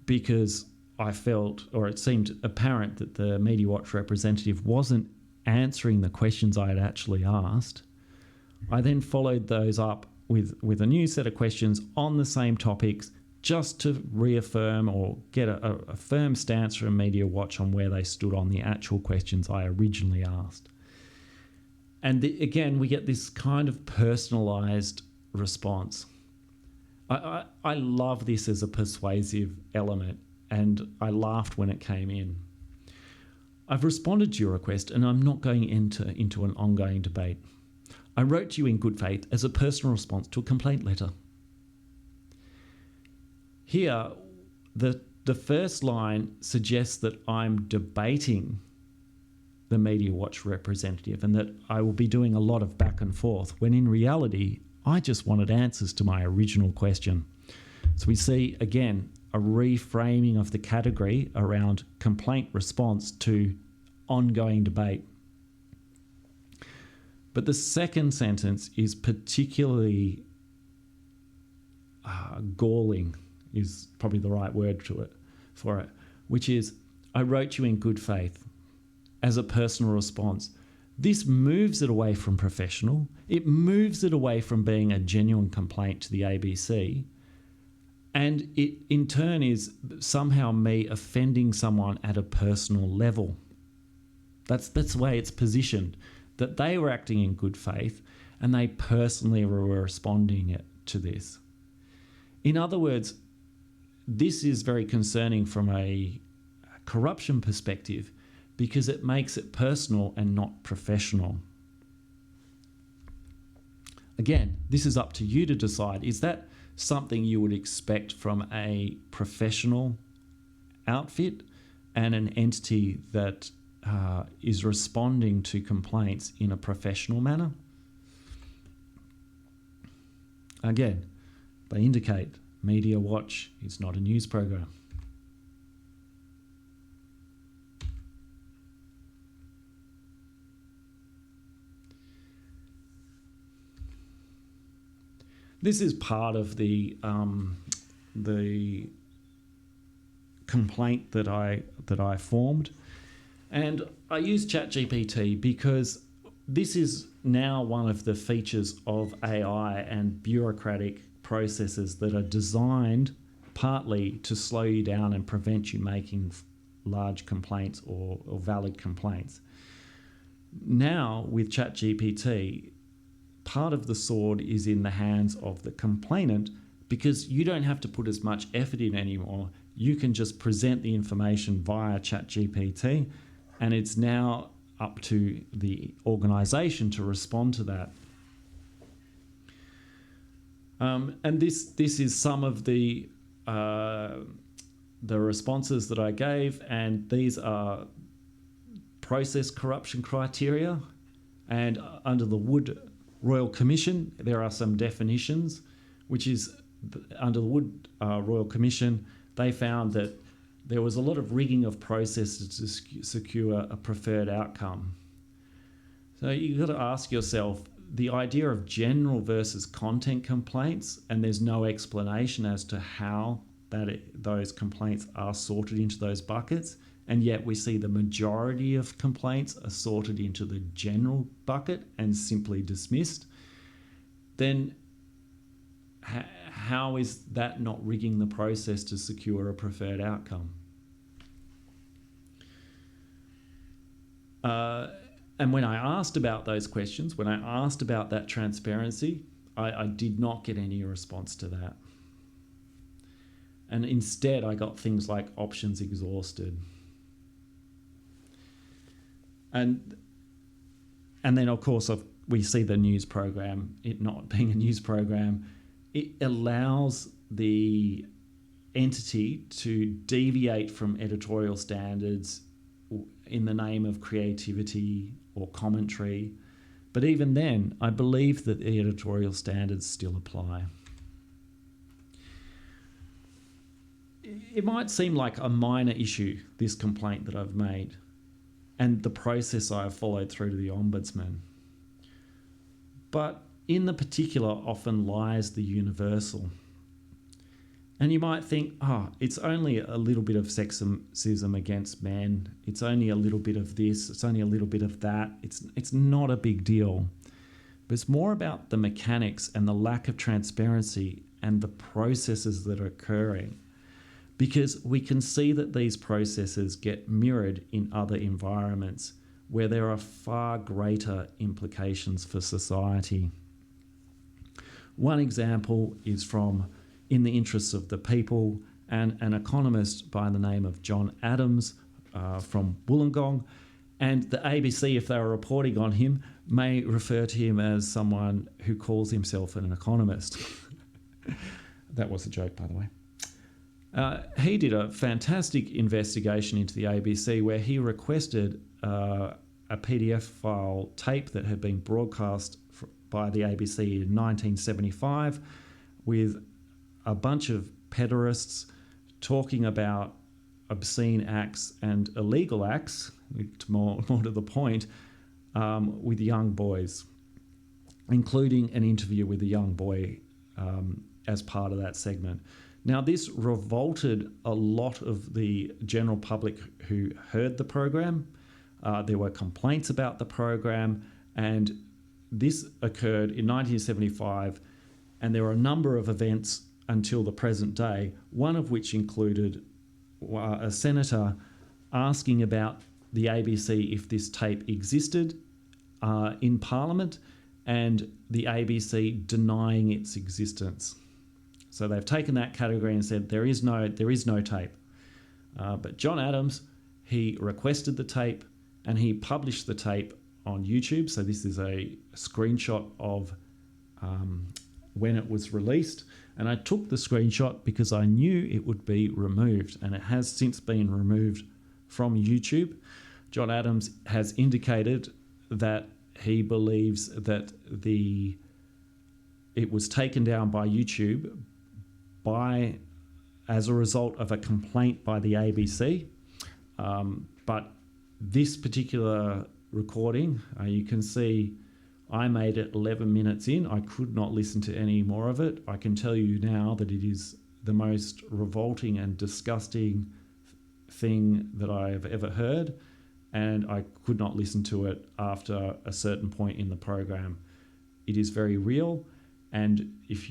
because I felt, or it seemed apparent, that the Media Watch representative wasn't answering the questions I had actually asked, I then followed those up with a new set of questions on the same topics, just to reaffirm or get a firm stance from Media Watch on where they stood on the actual questions I originally asked. And again, we get this kind of personalised response. I love this as a persuasive element, and I laughed when it came in. I've responded to your request, and I'm not going into an ongoing debate. I wrote to you in good faith as a personal response to a complaint letter. Here, the first line suggests that I'm debating the Media Watch representative and that I will be doing a lot of back and forth, when in reality, I just wanted answers to my original question. So we see, again, a reframing of the category around complaint response to ongoing debate. But the second sentence is particularly galling, is probably the right word for it, which is, I wrote you in good faith as a personal response. This moves it away from professional. It moves it away from being a genuine complaint to the ABC. And it, in turn, is somehow me offending someone at a personal level. That's the way it's positioned, that they were acting in good faith and they personally were responding to this. In other words, this is very concerning from a corruption perspective, because it makes it personal and not professional. Again, this is up to you to decide. Is that something you would expect from a professional outfit and an entity that is responding to complaints in a professional manner? Again, they indicate Media Watch is not a news program. This is part of the complaint that I formed, and I use ChatGPT because this is now one of the features of AI and bureaucratic processes that are designed partly to slow you down and prevent you making large complaints or valid complaints. Now with ChatGPT, part of the sword is in the hands of the complainant, because you don't have to put as much effort in anymore. You can just present the information via ChatGPT, and it's now up to the organisation to respond to that. And this is some of the responses that I gave, and these are process corruption criteria. And under the Wood Royal Commission, there are some definitions, which is under the Wood Royal Commission, they found that there was a lot of rigging of processes to secure a preferred outcome. So you've got to ask yourself, the idea of general versus content complaints, and there's no explanation as to how those complaints are sorted into those buckets, and yet we see the majority of complaints are sorted into the general bucket and simply dismissed, then how is that not rigging the process to secure a preferred outcome? And when I asked about those questions, when I asked about that transparency, I did not get any response to that. And instead, I got things like options exhausted. And then, of course, we see the news program, it not being a news program, it allows the entity to deviate from editorial standards in the name of creativity or commentary. But even then, I believe that the editorial standards still apply. It might seem like a minor issue, this complaint that I've made, and the process I have followed through to the Ombudsman. But in the particular often lies the universal. And you might think, it's only a little bit of sexism against men. It's only a little bit of this. It's only a little bit of that. It's not a big deal. But it's more about the mechanics and the lack of transparency and the processes that are occurring. Because we can see that these processes get mirrored in other environments where there are far greater implications for society. One example is from In the Interests of the People, and an economist by the name of John Adams from Wollongong. And the ABC, if they were reporting on him, may refer to him as someone who calls himself an economist. That was a joke, by the way. He did a fantastic investigation into the ABC where he requested a PDF file tape that had been broadcast by the ABC in 1975 with a bunch of pederasts talking about obscene acts and illegal acts, more to the point, with young boys, including an interview with a young boy as part of that segment. Now, this revolted a lot of the general public who heard the program. There were complaints about the program, and this occurred in 1975, and there were a number of events until the present day, one of which included a senator asking about the ABC if this tape existed in Parliament, and the ABC denying its existence. So they've taken that category and said there is no tape. But John Adams, he requested the tape and he published the tape on YouTube. So this is a screenshot of when it was released. And I took the screenshot because I knew it would be removed, and it has since been removed from YouTube. John Adams has indicated that he believes that it was taken down by YouTube as a result of a complaint by the ABC. But this particular recording, you can see I made it 11 minutes in. I could not listen to any more of it. I can tell you now that it is the most revolting and disgusting thing that I have ever heard, and I could not listen to it after a certain point in the program. It is very real, and if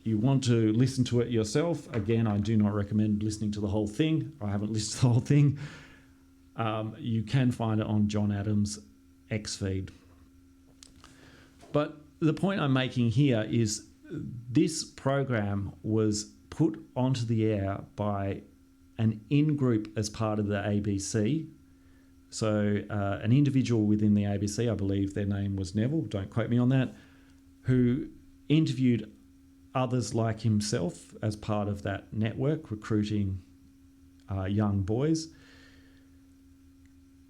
you want to listen to it yourself, again, I do not recommend listening to the whole thing. I haven't listened to the whole thing. You can find it on John Adams' X feed. But the point I'm making here is this program was put onto the air by an in-group as part of the ABC. So an individual within the ABC, I believe their name was Neville, don't quote me on that, who interviewed others like himself as part of that network recruiting young boys.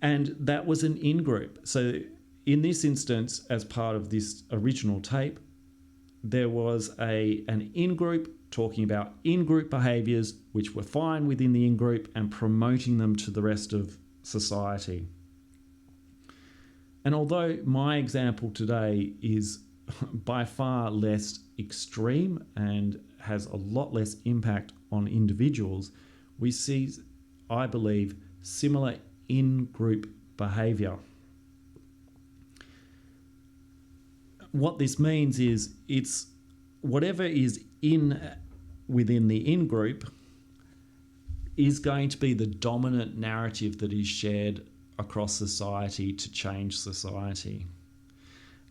And that was an in-group. So in this instance, as part of this original tape, there was an in-group talking about in-group behaviours which were fine within the in-group and promoting them to the rest of society. And although my example today is by far less extreme and has a lot less impact on individuals, we see, I believe, similar in-group behaviour. What this means is it's whatever is within the in-group is going to be the dominant narrative that is shared across society to change society.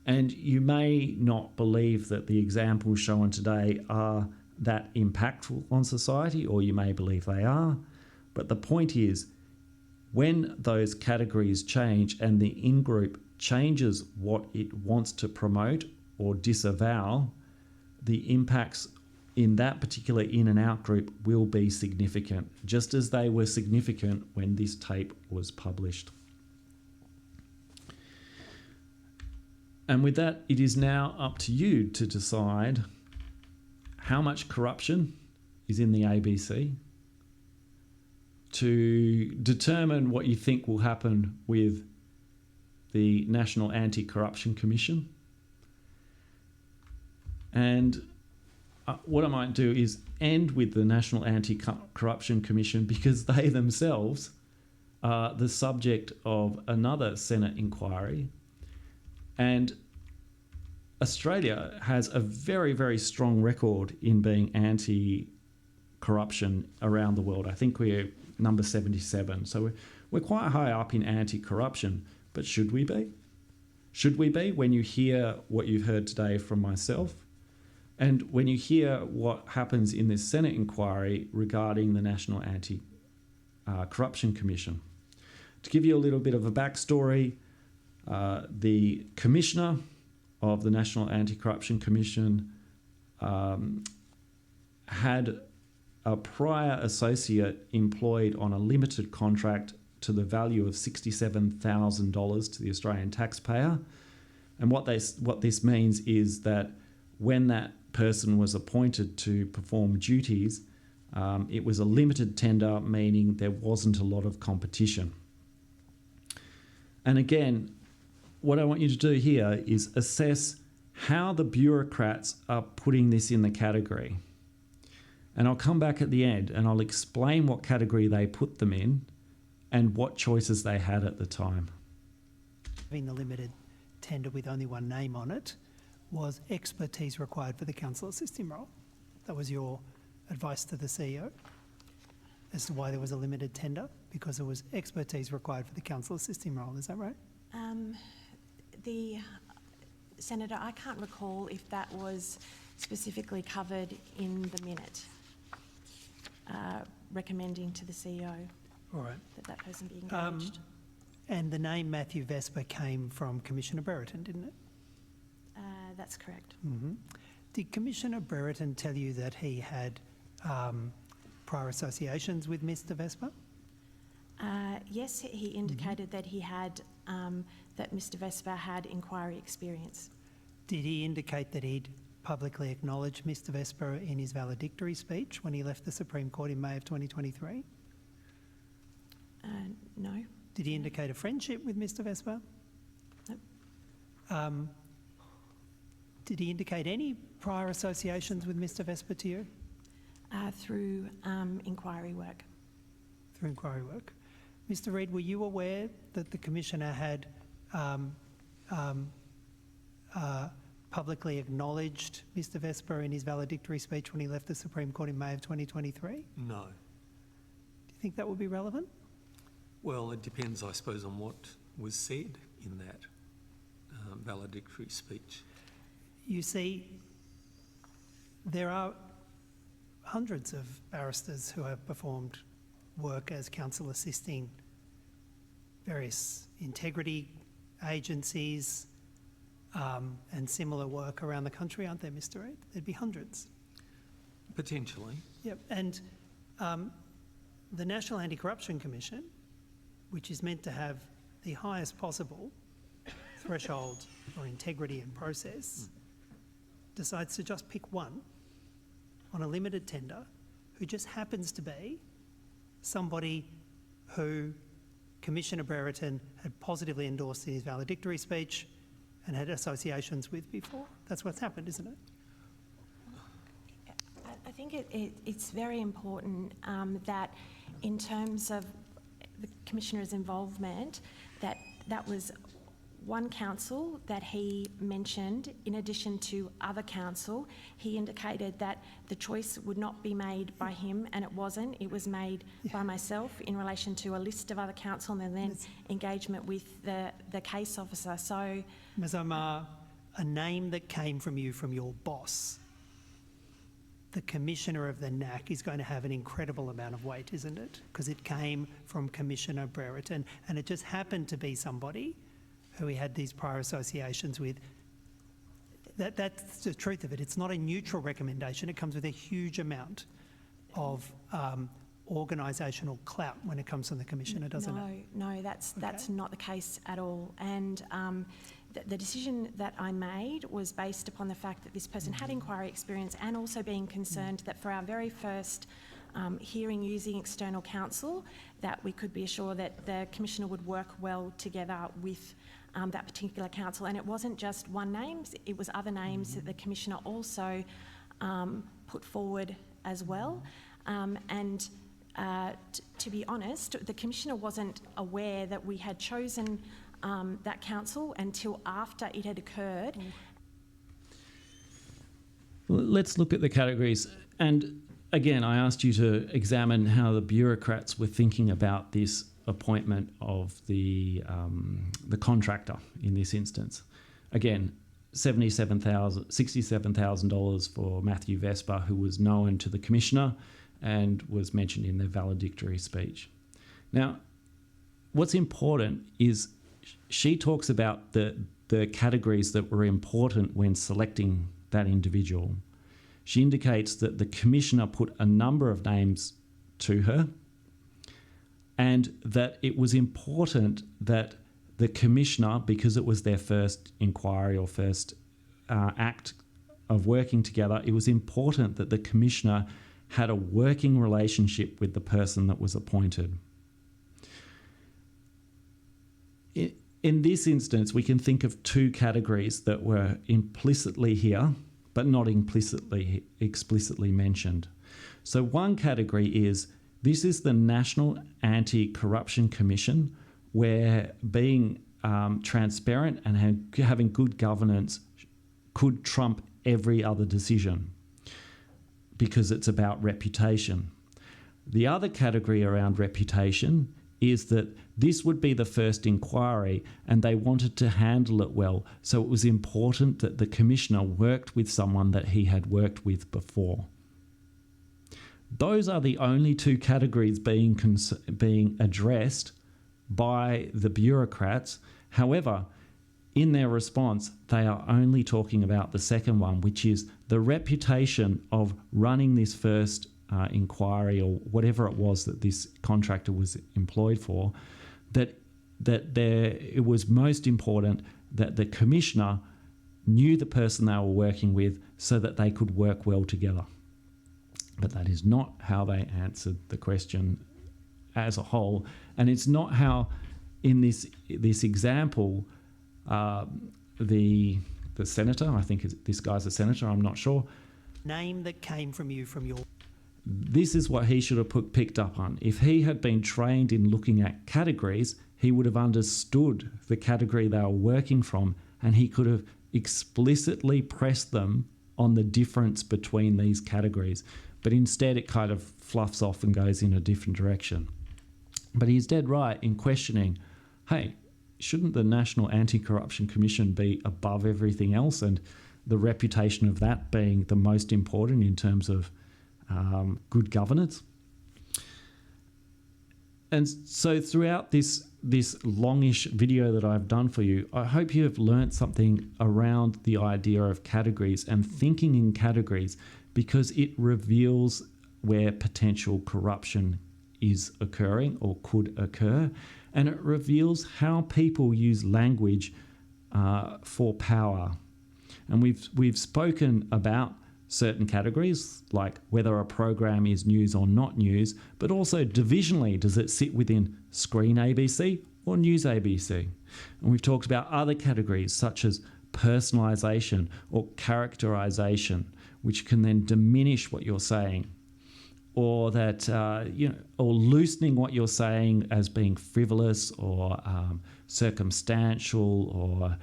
And you may not believe that the examples shown today are that impactful on society, or you may believe they are, but the point is, when those categories change and the in-group changes what it wants to promote or disavow, the impacts in that particular in and out group will be significant, just as they were significant when this tape was published. And with that, it is now up to you to decide how much corruption is in the ABC, to determine what you think will happen with the National Anti-Corruption Commission. And what I might do is end with the National Anti-Corruption Commission, because they themselves are the subject of another Senate inquiry. And Australia has a very, very strong record in being anti-corruption around the world. I think we're number 77. So we're quite high up in anti-corruption, but should we be? Should we be when you hear what you've heard today from myself? And when you hear what happens in this Senate inquiry regarding the National Anti-Corruption Commission. To give you a little bit of a backstory, the Commissioner of the National Anti-Corruption Commission had a prior associate employed on a limited contract to the value of $67,000 to the Australian taxpayer. And what this means is that when that person was appointed to perform duties, it was a limited tender, meaning there wasn't a lot of competition. And again, what I want you to do here is assess how the bureaucrats are putting this in the category. And I'll come back at the end and I'll explain what category they put them in and what choices they had at the time. Having the limited tender with only one name on it was expertise required for the council assisting role. That was your advice to the CEO as to why there was a limited tender, because there was expertise required for the council assisting role. Is that right? Senator, I can't recall if that was specifically covered in the minute recommending to the CEO All right. that person be engaged. And the name Matthew Vesper came from Commissioner Brereton, didn't it? That's correct. Mm-hmm. Did Commissioner Brereton tell you that he had prior associations with Mr Vesper? Yes, he indicated that he had, that Mr Vesper had inquiry experience. Did he indicate that he'd publicly acknowledged Mr Vesper in his valedictory speech when he left the Supreme Court in May of 2023? No. Did he indicate a friendship with Mr Vesper? No. Did he indicate any prior associations with Mr Vesper to you? Through inquiry work. Through inquiry work. Mr Reid, were you aware that the Commissioner had publicly acknowledged Mr Vesper in his valedictory speech when he left the Supreme Court in May of 2023? No. Do you think that would be relevant? Well, it depends, I suppose, on what was said in that valedictory speech. You see, there are hundreds of barristers who have performed work as counsel assisting various integrity agencies and similar work around the country, aren't there, Mr Reid? There'd be hundreds. Potentially. Yep, and the National Anti-Corruption Commission, which is meant to have the highest possible threshold for integrity and process, decides to just pick one on a limited tender who just happens to be somebody who Commissioner Brereton had positively endorsed in his valedictory speech and had associations with before. That's what's happened, isn't it? I think it's very important that in terms of the Commissioner's involvement, that was one council that he mentioned in addition to other council. He indicated that the choice would not be made by him, and it wasn't. It was made by myself in relation to a list of other council and then engagement with the case officer. So, Ms Omar, a name that came from you, from your boss, the Commissioner of the NAC, is going to have an incredible amount of weight, isn't it? Because it came from Commissioner Brereton, and it just happened to be somebody who he had these prior associations with. That's the truth of it. It's not a neutral recommendation. It comes with a huge amount of organisational clout when it comes from the Commissioner, doesn't it? No, that's not the case at all. And the decision that I made was based upon the fact that this person had inquiry experience, and also being concerned that for our very first hearing using external counsel, that we could be assured that the Commissioner would work well together with that particular council. And it wasn't just one name, it was other names that the Commissioner also put forward as well. To be honest, the Commissioner wasn't aware that we had chosen that council until after it had occurred. Let's look at the categories. And again, I asked you to examine how the bureaucrats were thinking about this appointment of the contractor in this instance. Again, $67,000 for Matthew Vesper, who was known to the Commissioner and was mentioned in their valedictory speech. Now, what's important is she talks about the categories that were important when selecting that individual. She indicates that the Commissioner put a number of names to her, and that it was important that the Commissioner, because it was their first inquiry or first act of working together, it was important that the Commissioner had a working relationship with the person that was appointed. In this instance, we can think of two categories that were implicitly here, but not explicitly mentioned. So one category is, this is the National Anti-Corruption Commission, where being transparent and having good governance could trump every other decision because it's about reputation. The other category around reputation is that this would be the first inquiry and they wanted to handle it well. So it was important that the Commissioner worked with someone that he had worked with before. Those are the only two categories being addressed by the bureaucrats. However, in their response, they are only talking about the second one, which is the reputation of running this first inquiry, or whatever it was that this contractor was employed for, that it was most important that the Commissioner knew the person they were working with so that they could work well together. But that is not how they answered the question as a whole. And it's not how, in this example, the senator, I think this guy's a senator, I'm not sure. Name that came from you, from your... This is what he should have picked up on. If he had been trained in looking at categories, he would have understood the category they were working from, and he could have explicitly pressed them on the difference between these categories. But instead it kind of fluffs off and goes in a different direction. But he's dead right in questioning, hey, shouldn't the National Anti-Corruption Commission be above everything else, and the reputation of that being the most important in terms of good governance? And so throughout this longish video that I've done for you, I hope you have learnt something around the idea of categories and thinking in categories, because it reveals where potential corruption is occurring or could occur, and it reveals how people use language for power. And we've spoken about certain categories, like whether a program is news or not news, but also divisionally, does it sit within Screen ABC or News ABC? And we've talked about other categories such as personalisation or characterisation, which can then diminish what you're saying, or that or loosening what you're saying as being frivolous or circumstantial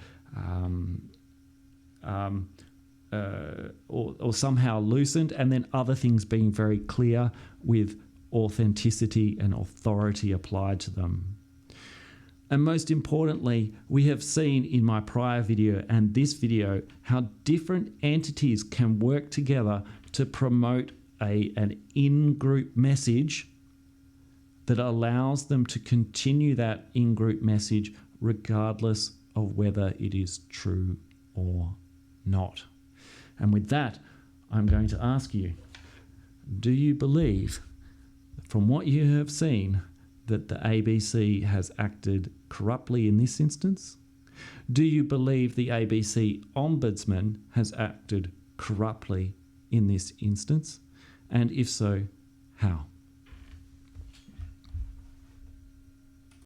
or somehow loosened, and then other things being very clear with authenticity and authority applied to them. And most importantly, we have seen in my prior video and this video how different entities can work together to promote an in-group message that allows them to continue that in-group message regardless of whether it is true or not. And with that, I'm going to ask you, do you believe, from what you have seen, that the ABC has acted corruptly in this instance? Do you believe the ABC Ombudsman has acted corruptly in this instance? And if so, how?